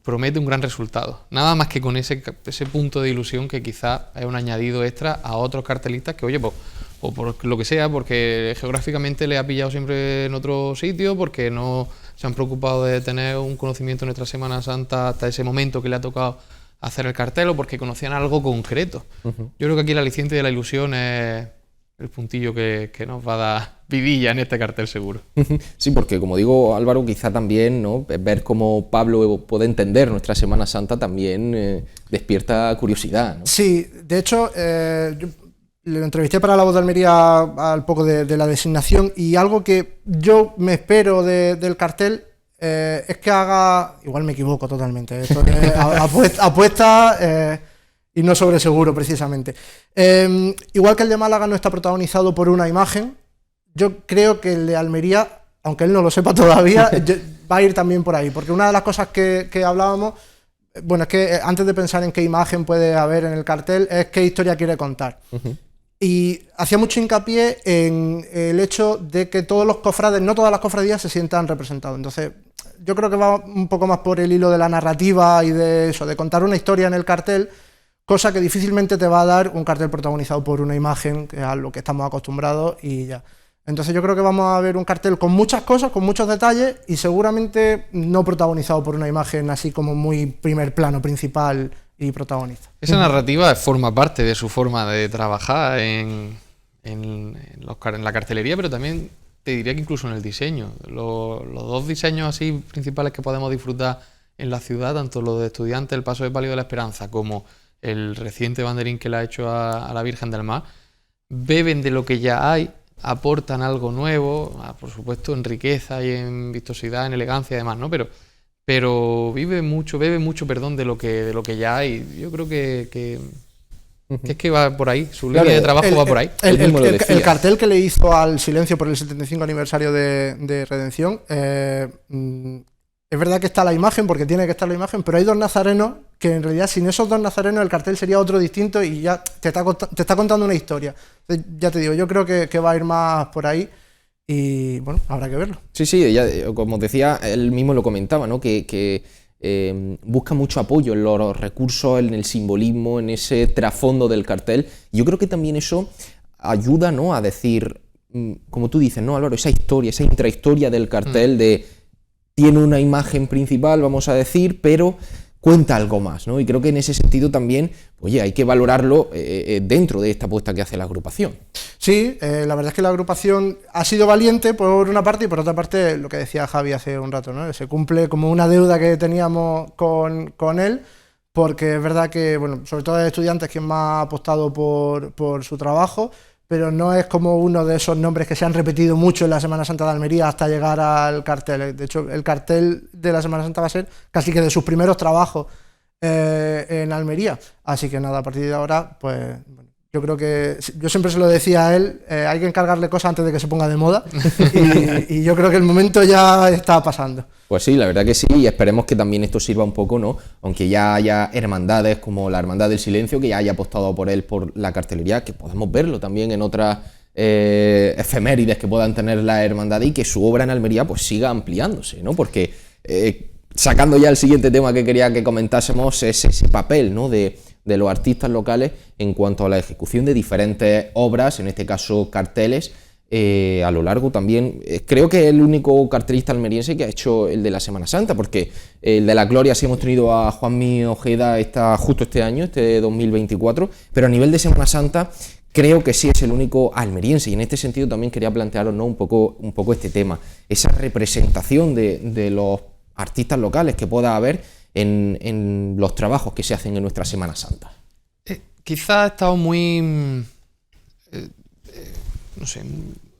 un gran resultado. Nada más que con ese punto de ilusión que quizás es un añadido extra a otros cartelistas que, oye, pues, o por lo que sea, porque geográficamente le ha pillado siempre en otro sitio, porque no se han preocupado de tener un conocimiento en nuestra Semana Santa hasta ese momento que le ha tocado hacer el cartel, o porque conocían algo concreto. Yo creo que aquí el aliciente de la ilusión es el puntillo que nos va a dar vidilla en este cartel seguro. Sí, porque como digo, Álvaro, quizá también, ¿no?, ver cómo Pablo puede entender nuestra Semana Santa también despierta curiosidad, ¿no? Sí, de hecho, yo le entrevisté para La Voz de Almería al poco de la designación, y algo que yo me espero del cartel es que haga, igual me equivoco totalmente, esto es apuesta y no sobre seguro precisamente. Igual que el de Málaga no está protagonizado por una imagen, yo creo que el de Almería, aunque él no lo sepa todavía, va a ir también por ahí, porque una de las cosas que hablábamos, bueno, es que antes de pensar en qué imagen puede haber en el cartel, es qué historia quiere contar. Y hacía mucho hincapié en el hecho de que todos los cofrades, no todas las cofradías se sientan representados. Entonces, yo creo que va un poco más por el hilo de la narrativa y de eso, de contar una historia en el cartel, cosa que difícilmente te va a dar un cartel protagonizado por una imagen, que es a lo que estamos acostumbrados, y ya. Entonces yo creo que vamos a ver un cartel con muchas cosas, con muchos detalles, y seguramente no protagonizado por una imagen así como muy primer plano, principal y protagonista. Esa narrativa forma parte de su forma de trabajar en la cartelería, pero también te diría que incluso en el diseño. Los dos diseños así principales que podemos disfrutar en la ciudad, tanto los de Estudiantes, el Paso de Palio de la Esperanza, como el reciente banderín que le ha hecho a la Virgen del Mar, beben de lo que ya hay, aportan algo nuevo, por supuesto en riqueza y en vistosidad, en elegancia y demás, ¿no? Pero bebe mucho, perdón, de lo que ya hay. Yo creo que es que va por ahí, su línea de trabajo va por ahí. El cartel que le hizo al Silencio por el 75 aniversario de Redención, es verdad que está la imagen, porque tiene que estar la imagen, pero hay dos nazarenos que en realidad sin esos dos nazarenos el cartel sería otro distinto y ya te está contando una historia. Ya te digo, yo creo que va a ir más por ahí. Y bueno, habrá que verlo. Sí, como os decía, él mismo lo comentaba, ¿no?, que busca mucho apoyo en los recursos, en el simbolismo, en ese trasfondo del cartel. Yo creo que también eso ayuda, ¿no?, a decir, como tú dices, ¿no, Álvaro? Esa historia, esa intrahistoria del cartel de tiene una imagen principal, vamos a decir, pero cuenta algo más, ¿no? Y creo que en ese sentido también, oye, hay que valorarlo dentro de esta apuesta que hace la agrupación. Sí, la verdad es que la agrupación ha sido valiente por una parte, y por otra parte, lo que decía Javi hace un rato, ¿no? Se cumple como una deuda que teníamos con él, porque es verdad que, bueno, sobre todo hay estudiantes que más ha apostado por su trabajo, pero no es como uno de esos nombres que se han repetido mucho en la Semana Santa de Almería hasta llegar al cartel. De hecho, el cartel de la Semana Santa va a ser casi que de sus primeros trabajos en Almería. Así que nada, a partir de ahora, pues yo creo que, yo siempre se lo decía a él, hay que encargarle cosas antes de que se ponga de moda, y yo creo que el momento ya está pasando. Pues sí, la verdad que sí, y esperemos que también esto sirva un poco, ¿no? Aunque ya haya hermandades como la Hermandad del Silencio, que ya haya apostado por él, por la cartelería, que podamos verlo también en otras efemérides que puedan tener la hermandad, y que su obra en Almería pues siga ampliándose, ¿no? Porque sacando ya el siguiente tema que quería que comentásemos, es ese papel, ¿no?, de los artistas locales en cuanto a la ejecución de diferentes obras, en este caso carteles, a lo largo también. Creo que es el único cartelista almeriense que ha hecho el de la Semana Santa, porque el de la Gloria sí hemos tenido a Juanmi Ojeda justo este año, este 2024, pero a nivel de Semana Santa creo que sí es el único almeriense, y en este sentido también quería plantearos, ¿no?, un poco este tema, esa representación de los artistas locales que pueda haber en los trabajos que se hacen en nuestra Semana Santa. Quizás ha estado muy, no sé,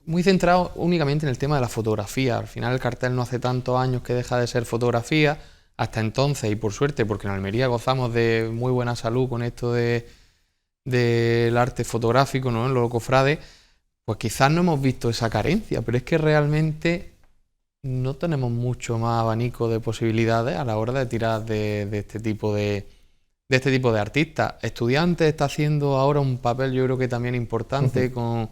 muy centrado únicamente en el tema de la fotografía. Al final el cartel no hace tantos años que deja de ser fotografía, hasta entonces, y por suerte, porque en Almería gozamos de muy buena salud con esto del arte fotográfico, ¿no?, en los cofrades, pues quizás no hemos visto esa carencia, pero es que realmente no tenemos mucho más abanico de posibilidades a la hora de tirar de este tipo de artistas. Estudiantes está haciendo ahora un papel, yo creo que también importante, con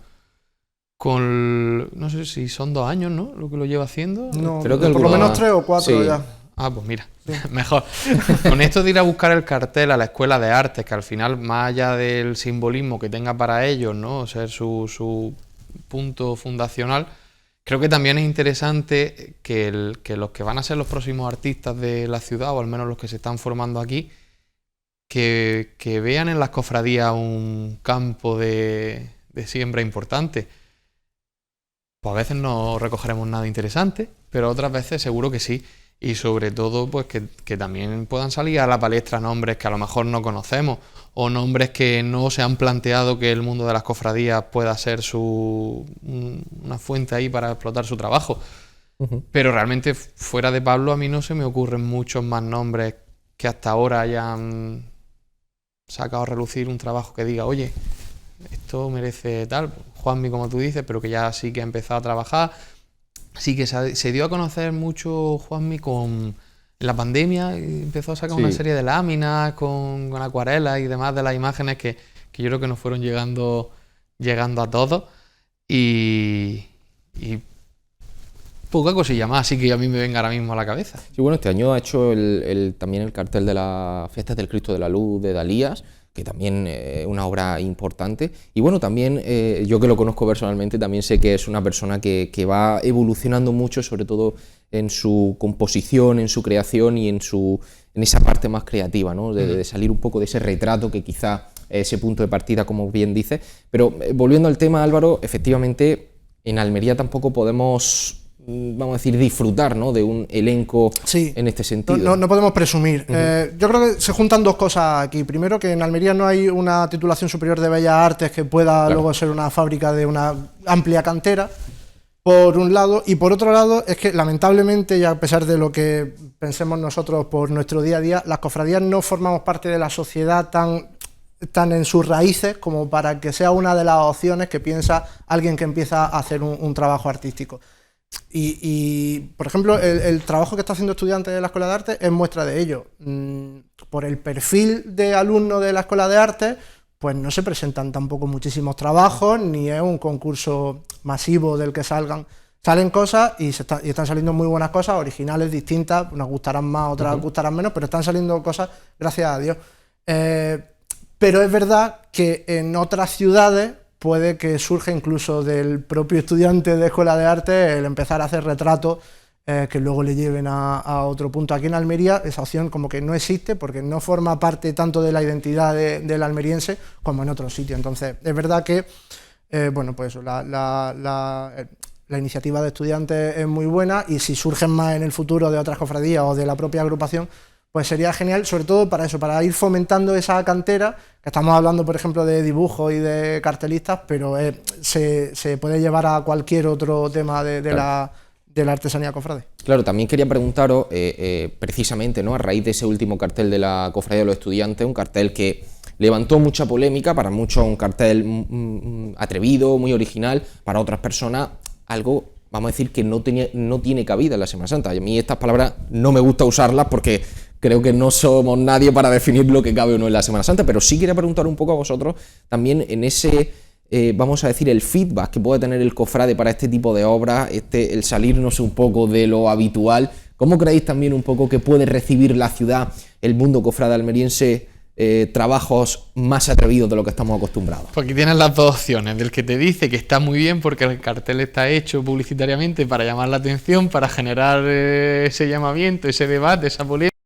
no sé si son 2 años, ¿no?, lo que lo lleva haciendo. No, creo que por lo menos 3 o 4 ya. Ah, pues mira, mejor. Con esto de ir a buscar el cartel a la Escuela de Artes, que al final, más allá del simbolismo que tenga para ellos, ¿no?, ser su punto fundacional, creo que también es interesante que los que van a ser los próximos artistas de la ciudad, o al menos los que se están formando aquí, que vean en las cofradías un campo de siembra importante. Pues a veces no recogeremos nada interesante, pero otras veces seguro que sí. Y sobre todo, pues que también puedan salir a la palestra nombres que a lo mejor no conocemos, o nombres que no se han planteado que el mundo de las cofradías pueda ser una fuente ahí para explotar su trabajo. Pero realmente, fuera de Pablo, a mí no se me ocurren muchos más nombres que hasta ahora hayan sacado a relucir un trabajo que diga, oye, esto merece tal. Juanmi, como tú dices, pero que ya sí que ha empezado a trabajar. Sí que se dio a conocer mucho Juanmi con la pandemia, y empezó a sacar una serie de láminas con acuarelas y demás de las imágenes que yo creo que nos fueron llegando a todos, y poca cosilla más, así que a mí me venga ahora mismo a la cabeza. Sí, bueno, este año ha hecho también el cartel de las Fiestas del Cristo de la Luz de Dalías, que también es una obra importante. Y bueno, también yo que lo conozco personalmente, también sé que es una persona que va evolucionando mucho, sobre todo en su composición, en su creación y en esa parte más creativa, ¿no?, de salir un poco de ese retrato que quizá es ese punto de partida, como bien dice. Pero volviendo al tema, Álvaro, efectivamente en Almería tampoco podemos, vamos a decir, disfrutar, ¿no?, de un elenco en este sentido. No podemos presumir. Yo creo que se juntan 2 cosas aquí. Primero, que en Almería no hay una titulación superior de Bellas Artes que pueda luego ser una fábrica de una amplia cantera, por un lado, y por otro lado es que lamentablemente, y a pesar de lo que pensemos nosotros por nuestro día a día, las cofradías no formamos parte de la sociedad tan en sus raíces como para que sea una de las opciones que piensa alguien que empieza a hacer un trabajo artístico. Y por ejemplo, el trabajo que está haciendo Estudiantes de la Escuela de Arte es muestra de ello. Por el perfil de alumno de la Escuela de Arte, pues no se presentan tampoco muchísimos trabajos, ni es un concurso masivo del que salen cosas, y están saliendo muy buenas cosas, originales, distintas, unas gustarán más, otras gustarán menos, pero están saliendo cosas, gracias a Dios. Pero es verdad que en otras ciudades puede que surja incluso del propio estudiante de Escuela de Arte el empezar a hacer retratos que luego le lleven a otro punto. Aquí en Almería esa opción como que no existe, porque no forma parte tanto de la identidad del almeriense como en otros sitios. Entonces es verdad que bueno, pues la iniciativa de Estudiantes es muy buena, y si surgen más en el futuro de otras cofradías o de la propia agrupación, pues sería genial, sobre todo para eso, para ir fomentando esa cantera, que estamos hablando, por ejemplo, de dibujo y de cartelistas, pero se puede llevar a cualquier otro tema de la artesanía cofrade. Claro, también quería preguntaros, precisamente, ¿no?, a raíz de ese último cartel de la Cofradía de los Estudiantes, un cartel que levantó mucha polémica, para muchos un cartel atrevido, muy original, para otras personas algo, vamos a decir, que no tiene cabida en la Semana Santa. Y a mí estas palabras no me gusta usarlas porque creo que no somos nadie para definir lo que cabe o no en la Semana Santa, pero sí quería preguntar un poco a vosotros también en ese, vamos a decir, el feedback que puede tener el cofrade para este tipo de obras, el salirnos un poco de lo habitual. ¿Cómo creéis también un poco que puede recibir la ciudad, el mundo cofrade almeriense, trabajos más atrevidos de lo que estamos acostumbrados? Pues aquí tienes las 2 opciones, del que te dice que está muy bien porque el cartel está hecho publicitariamente para llamar la atención, para generar ese llamamiento, ese debate, esa polémica,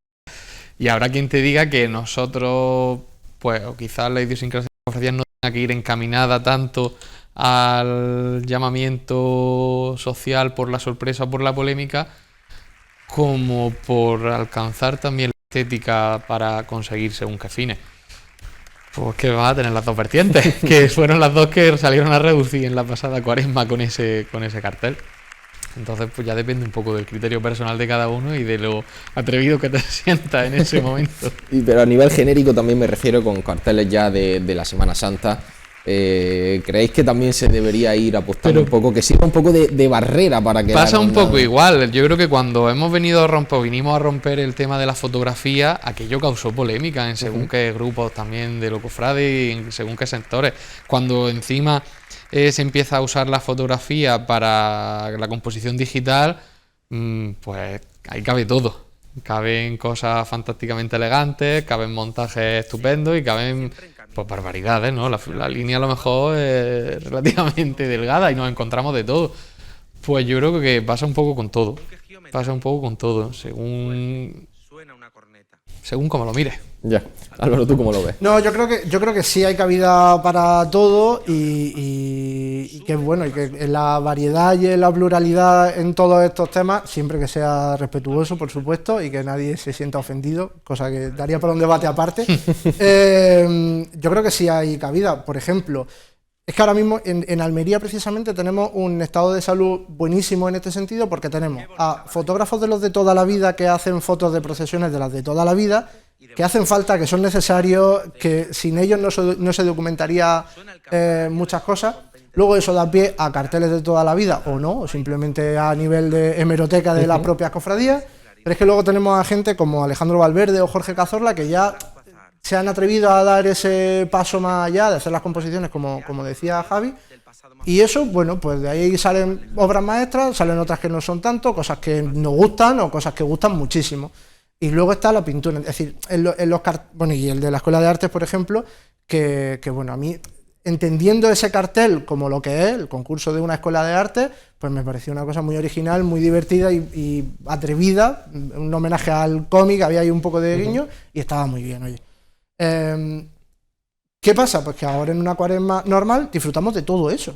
y habrá quien te diga que nosotros, pues, o quizás la idiosincrasia de las cofradías no que ir encaminada tanto al llamamiento social por la sorpresa o por la polémica, como por alcanzar también la estética para conseguir según qué fines. Pues que vas a tener las dos vertientes, que fueron las dos que salieron a reducir en la pasada Cuaresma con ese cartel. Entonces pues ya depende un poco del criterio personal de cada uno y de lo atrevido que te sientas en ese momento. Pero a nivel genérico también me refiero con carteles ya de la Semana Santa. ¿Creéis que también se debería ir apostando un poco, que sirva un poco de barrera para que... Pasa un poco igual. Yo creo que cuando vinimos a romper el tema de la fotografía, aquello causó polémica en según qué grupos también de locofrades y en según qué sectores. Cuando encima se empieza a usar la fotografía para la composición digital, pues ahí cabe todo. Caben cosas fantásticamente elegantes, caben montajes estupendos y caben pues barbaridades, ¿no? La línea a lo mejor es relativamente delgada y nos encontramos de todo. Pues yo creo que pasa un poco con todo. Según como lo mires. Ya. Álvaro, ¿tú cómo lo ves? No, yo creo que sí hay cabida para todo y que bueno, y que en la variedad y en la pluralidad en todos estos temas, siempre que sea respetuoso, por supuesto, y que nadie se sienta ofendido, cosa que daría para un debate aparte. Yo creo que sí hay cabida. Por ejemplo, es que ahora mismo en Almería precisamente tenemos un estado de salud buenísimo en este sentido, porque tenemos a fotógrafos de los de toda la vida que hacen fotos de procesiones de las de toda la vida, que hacen falta, que son necesarios, que sin ellos no se documentaría muchas cosas. Luego eso da pie a carteles de toda la vida, o no, o simplemente a nivel de hemeroteca de las propias cofradías. Pero es que luego tenemos a gente como Alejandro Valverde o Jorge Cazorla, que ya se han atrevido a dar ese paso más allá, de hacer las composiciones como decía Javi. Y eso, bueno, pues de ahí salen obras maestras, salen otras que no son tanto, cosas que nos gustan o cosas que gustan muchísimo. Y luego está la pintura, es decir, bueno, y el de la Escuela de Artes, por ejemplo, que bueno, a mí, entendiendo ese cartel como lo que es, el concurso de una escuela de arte, pues me pareció una cosa muy original, muy divertida y atrevida, un homenaje al cómic, había ahí un poco de guiño y estaba muy bien, oye. ¿Qué pasa? Pues que ahora en una Cuaresma normal disfrutamos de todo eso.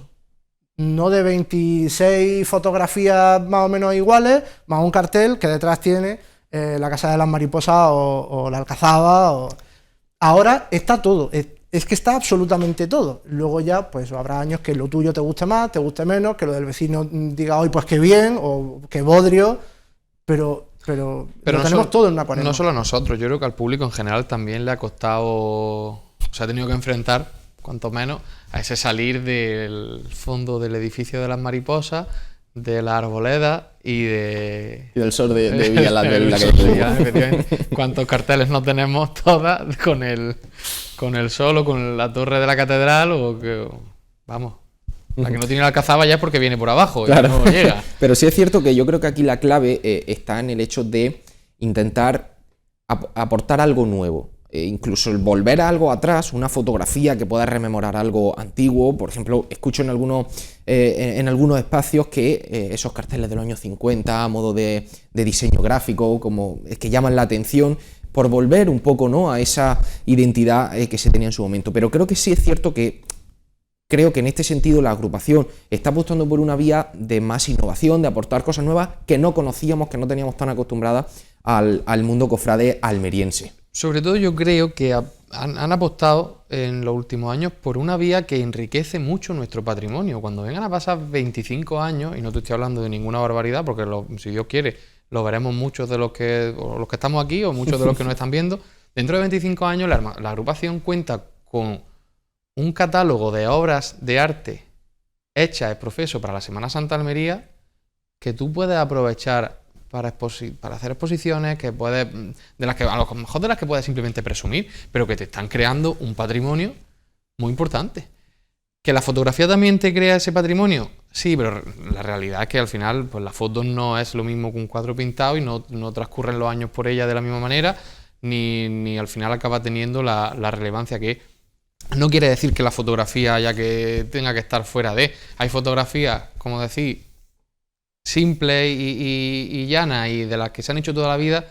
No de 26 fotografías más o menos iguales, más un cartel que detrás tiene la Casa de las Mariposas o la Alcazaba. Ahora está todo, es que está absolutamente todo. Luego ya pues habrá años que lo tuyo te guste más, te guste menos, que lo del vecino diga hoy pues qué bien o qué bodrio, pero lo tenemos todo en una Cuaresma. No solo a nosotros, yo creo que al público en general también le ha costado, se ha tenido que enfrentar, cuanto menos, a ese salir del fondo del edificio de las mariposas, de la arboleda y del sol de Villa de la efectivamente. ¿Cuántos carteles no tenemos todas con el sol o con la torre de la catedral vamos? La que no tiene la Alcazaba ya es porque viene por abajo, claro. Y no llega. Pero sí es cierto que yo creo que aquí la clave está en el hecho de intentar aportar algo nuevo. Incluso el volver a algo atrás, una fotografía que pueda rememorar algo antiguo. Por ejemplo, escucho en algunos espacios que esos carteles de los años 50 a modo de diseño gráfico, como es que llaman la atención por volver un poco, ¿no?, a esa identidad que se tenía en su momento. Pero creo que sí es cierto que en este sentido la agrupación está apostando por una vía de más innovación, de aportar cosas nuevas que no conocíamos, que no teníamos tan acostumbradas al mundo cofrade almeriense. Sobre todo yo creo que han apostado en los últimos años por una vía que enriquece mucho nuestro patrimonio. Cuando vengan a pasar 25 años, y no te estoy hablando de ninguna barbaridad, porque si Dios quiere lo veremos muchos de los que estamos aquí o muchos de los que nos están viendo, dentro de 25 años la agrupación cuenta con un catálogo de obras de arte hechas ex profeso para la Semana Santa Almería que tú puedes aprovechar para hacer exposiciones de las que a lo mejor de las que puedes simplemente presumir, pero que te están creando un patrimonio muy importante. ¿Que la fotografía también te crea ese patrimonio? Sí, pero la realidad es que al final pues la foto no es lo mismo que un cuadro pintado y no transcurren los años por ella de la misma manera, ni al final acaba teniendo la relevancia que es. No quiere decir que la fotografía haya que tenga que estar fuera de. Hay fotografías, como decir, simples y llanas y de las que se han hecho toda la vida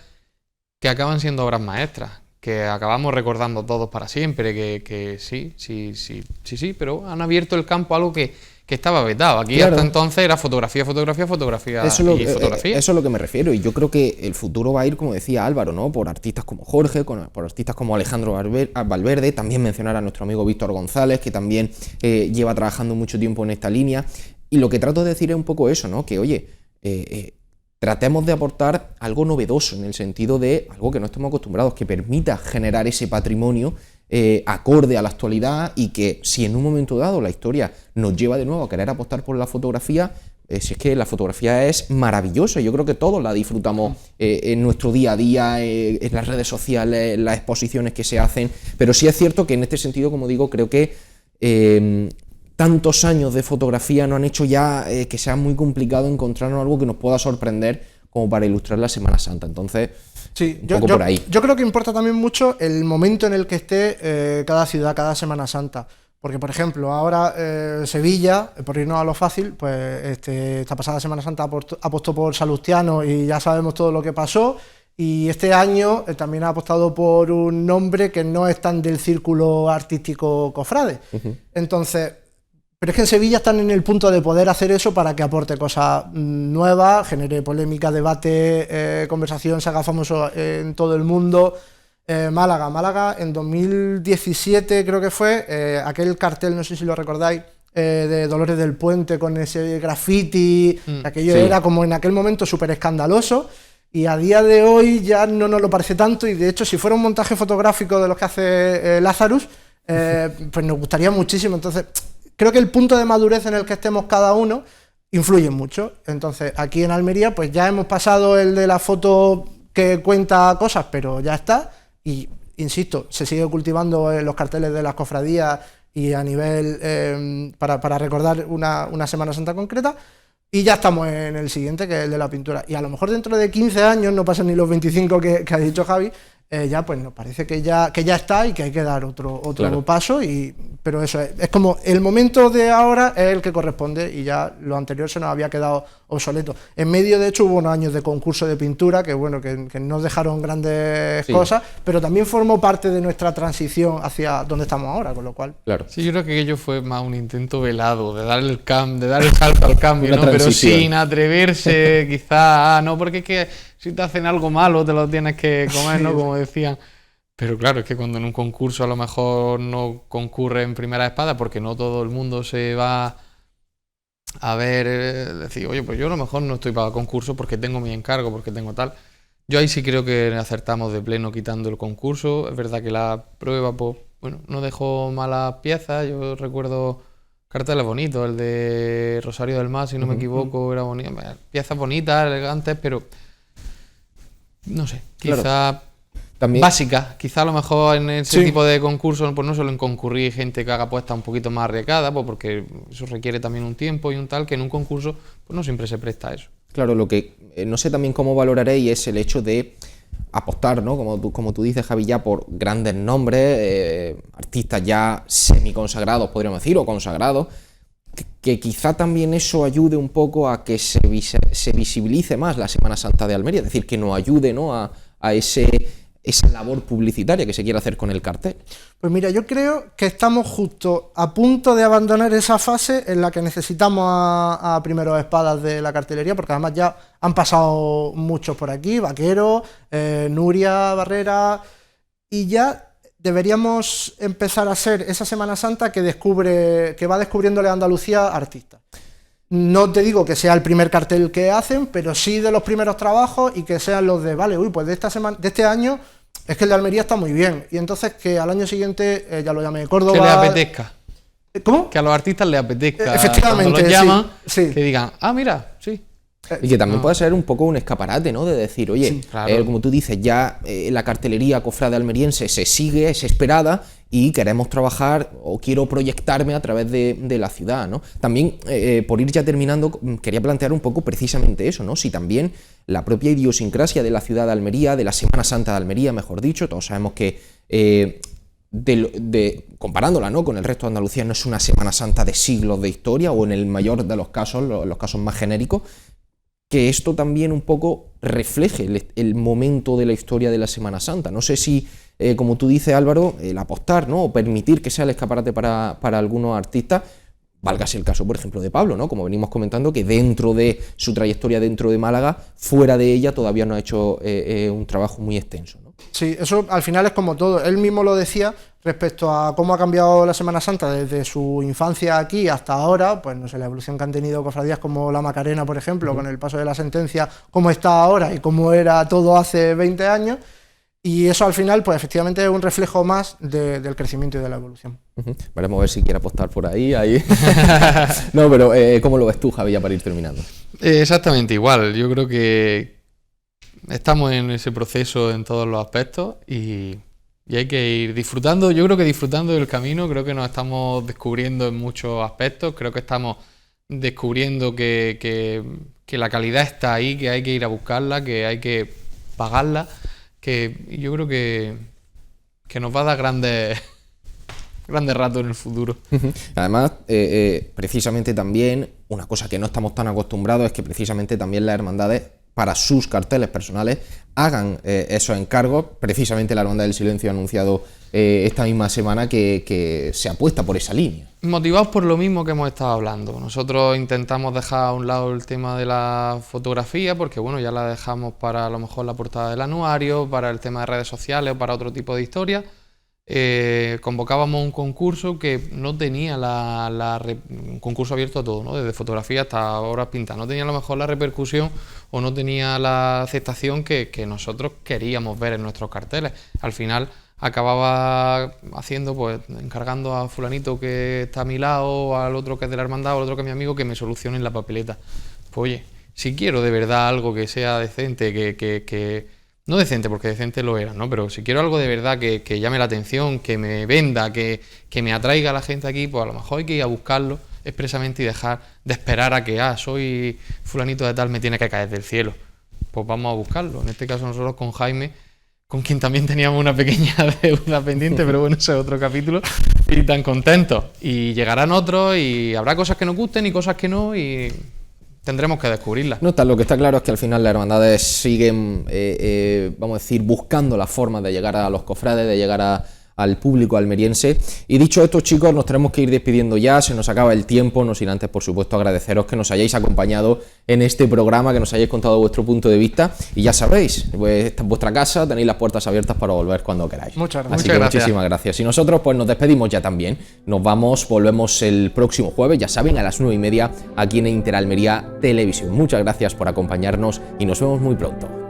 que acaban siendo obras maestras, que acabamos recordando todos para siempre, que sí, pero han abierto el campo a algo que estaba vetado. Aquí hasta entonces era fotografía y fotografía. Eso es lo que me refiero, y yo creo que el futuro va a ir, como decía Álvaro, ¿no? Por artistas como Jorge, por artistas como Alejandro Valverde, también mencionar a nuestro amigo Víctor González, que también lleva trabajando mucho tiempo en esta línea. Y lo que trato de decir es un poco eso, ¿no? Que, oye, tratemos de aportar algo novedoso, en el sentido de algo que no estemos acostumbrados, que permita generar ese patrimonio acorde a la actualidad, y que si en un momento dado la historia nos lleva de nuevo a querer apostar por la fotografía, si es que la fotografía es maravillosa, yo creo que todos la disfrutamos en nuestro día a día, en las redes sociales, en las exposiciones que se hacen, pero sí es cierto que en este sentido, como digo, creo que tantos años de fotografía nos han hecho ya que sea muy complicado encontrarnos algo que nos pueda sorprender como para ilustrar la Semana Santa. Entonces, sí, por ahí. Yo creo que importa también mucho el momento en el que esté cada ciudad, cada Semana Santa. Porque, por ejemplo, ahora Sevilla, por irnos a lo fácil, pues esta pasada Semana Santa apostó por Salustiano y ya sabemos todo lo que pasó. Y este año también ha apostado por un nombre que no es tan del círculo artístico cofrade. Entonces, pero es que en Sevilla están en el punto de poder hacer eso para que aporte cosas nuevas, genere polémica, debate, conversación, se haga famoso en todo el mundo. Málaga en 2017 creo que fue, aquel cartel, no sé si lo recordáis, de Dolores del Puente con ese graffiti, aquello era como en aquel momento súper escandaloso, y a día de hoy ya no nos lo parece tanto, y de hecho si fuera un montaje fotográfico de los que hace Lazarus, pues nos gustaría muchísimo. Entonces creo que el punto de madurez en el que estemos cada uno influye mucho. Entonces aquí en Almería pues ya hemos pasado el de la foto que cuenta cosas, pero ya está. Y, insisto, se sigue cultivando los carteles de las cofradías y a nivel para recordar una Semana Santa concreta. Y ya estamos en el siguiente, que es el de la pintura. Y a lo mejor dentro de 15 años, no pasan ni los 25 que ha dicho Javi, ya pues nos parece que ya está y que hay que dar otro paso. Pero eso es como el momento de ahora es el que corresponde, y ya lo anterior se nos había quedado obsoleto. En medio, de hecho, hubo unos años de concurso de pintura que bueno, que nos dejaron grandes cosas, pero también formó parte de nuestra transición hacia donde estamos ahora, con lo cual. Claro. Sí, yo creo que ello fue más un intento velado de dar el salto al cambio, ¿no? Pero sin atreverse, quizá, no, porque es que si te hacen algo malo te lo tienes que comer, ¿no? Como decían. Pero claro, es que cuando en un concurso a lo mejor no concurre en primera espada, porque no todo el mundo se va a ver, decir, oye, pues yo a lo mejor no estoy para el concurso porque tengo mi encargo, porque tengo tal. Yo ahí sí creo que acertamos de pleno quitando el concurso. Es verdad que la prueba, pues, bueno, no dejó malas piezas. Yo recuerdo carteles bonitos, el de Rosario del Mar, si no me equivoco, era bonito. Piezas bonitas, elegantes, pero no sé, quizá... Claro. También, básica, quizá a lo mejor en ese tipo de concursos pues no suelen concurrir gente que haga puestas un poquito más arriesgadas, pues porque eso requiere también un tiempo y un tal, que en un concurso pues no siempre se presta a eso. Claro, lo que no sé también cómo valoraréis es el hecho de apostar, ¿no? Como tú dices, Javi, ya por grandes nombres, artistas ya semiconsagrados, podríamos decir, o consagrados, que quizá también eso ayude un poco a que se visibilice más la Semana Santa de Almería, es decir, que nos ayude, ¿no? a esa labor publicitaria que se quiere hacer con el cartel. Pues mira, yo creo que estamos justo a punto de abandonar esa fase en la que necesitamos a primeros espadas de la cartelería, porque además ya han pasado muchos por aquí, Vaquero, Nuria Barrera, y ya deberíamos empezar a ser esa Semana Santa que va descubriéndole a Andalucía artistas. No te digo que sea el primer cartel que hacen, pero sí de los primeros trabajos, y que sean los de, vale, pues de este año es que el de Almería está muy bien, y entonces que al año siguiente ya lo llame Córdoba. Que le apetezca. ¿Cómo? Que a los artistas les apetezca. Efectivamente. Cuando los llaman, que digan, mira, sí. Y que también puede ser un poco un escaparate, ¿no? De decir, oye, claro, como tú dices, ya la cartelería cofrade almeriense se sigue, es esperada, y queremos trabajar o quiero proyectarme a través de la ciudad, ¿no? También, por ir ya terminando, quería plantear un poco precisamente eso, ¿no? Si también la propia idiosincrasia de la ciudad de Almería, de la Semana Santa de Almería, mejor dicho, todos sabemos que comparándola, ¿no?, con el resto de Andalucía, no es una Semana Santa de siglos de historia, o en el mayor de los casos, los casos más genéricos, que esto también un poco refleje el momento de la historia de la Semana Santa. No sé si como tú dices, Álvaro, el apostar, ¿no? O permitir que sea el escaparate para algunos artistas. Válgase el caso, por ejemplo, de Pablo, ¿no? Como venimos comentando, que dentro de su trayectoria dentro de Málaga, fuera de ella, todavía no ha hecho un trabajo muy extenso, ¿no? Sí, eso al final es como todo. Él mismo lo decía respecto a cómo ha cambiado la Semana Santa desde su infancia aquí hasta ahora, pues no sé, la evolución que han tenido cofradías como la Macarena, por ejemplo, con el paso de la sentencia, cómo está ahora y cómo era todo hace 20 años. Y eso al final, pues efectivamente es un reflejo más del crecimiento y de la evolución. Veremos a ver si quiere apostar por ahí. No, pero ¿cómo lo ves tú, Javi, ya para ir terminando? Exactamente igual. Yo creo que estamos en ese proceso en todos los aspectos y hay que ir disfrutando. Yo creo que disfrutando del camino, creo que nos estamos descubriendo en muchos aspectos. Creo que estamos descubriendo que la calidad está ahí, que hay que ir a buscarla, que hay que pagarla. Que yo creo que nos va a dar grandes ratos en el futuro. Además, precisamente también, una cosa que no estamos tan acostumbrados es que precisamente también las hermandades, para sus carteles personales, hagan esos encargos. Precisamente la Hermandad del Silencio ha anunciado esta misma semana que se apuesta por esa línea. Motivados por lo mismo que hemos estado hablando. Nosotros intentamos dejar a un lado el tema de la fotografía, porque bueno, ya la dejamos para a lo mejor la portada del anuario, para el tema de redes sociales o para otro tipo de historias. Convocábamos un concurso que no tenía un concurso abierto a todo, ¿no? Desde fotografía hasta obras pintadas. No tenía a lo mejor la repercusión o no tenía la aceptación que nosotros queríamos ver en nuestros carteles. Al final acababa haciendo, pues, encargando a fulanito que está a mi lado, al otro que es de la hermandad, o al otro que es mi amigo, que me solucionen la papeleta. Pues oye, si quiero de verdad algo que sea decente, que no decente, porque decente lo era, ¿no? Pero si quiero algo de verdad que llame la atención, que me venda, que me atraiga a la gente aquí, pues a lo mejor hay que ir a buscarlo expresamente y dejar de esperar a que, soy fulanito de tal, me tiene que caer del cielo. Pues vamos a buscarlo. En este caso nosotros con Jaime, con quien también teníamos una pequeña deuda pendiente, pero bueno, ese es otro capítulo, y tan contentos. Y llegarán otros y habrá cosas que nos gusten y cosas que no, y tendremos que descubrirlas. No, lo que está claro es que al final las hermandades siguen, vamos a decir, buscando las formas de llegar a los cofrades, de llegar al público almeriense. Y dicho esto, chicos, nos tenemos que ir despidiendo ya, se nos acaba el tiempo, no sin antes, por supuesto, agradeceros que nos hayáis acompañado en este programa, que nos hayáis contado vuestro punto de vista. Y ya sabéis, pues esta es vuestra casa, tenéis las puertas abiertas para volver cuando queráis. Muchas gracias. Así que muchísimas gracias. Y nosotros pues nos despedimos ya también. Nos vamos, volvemos el próximo jueves, ya saben, a las 9:30 aquí en Interalmería Televisión. Muchas gracias por acompañarnos y nos vemos muy pronto.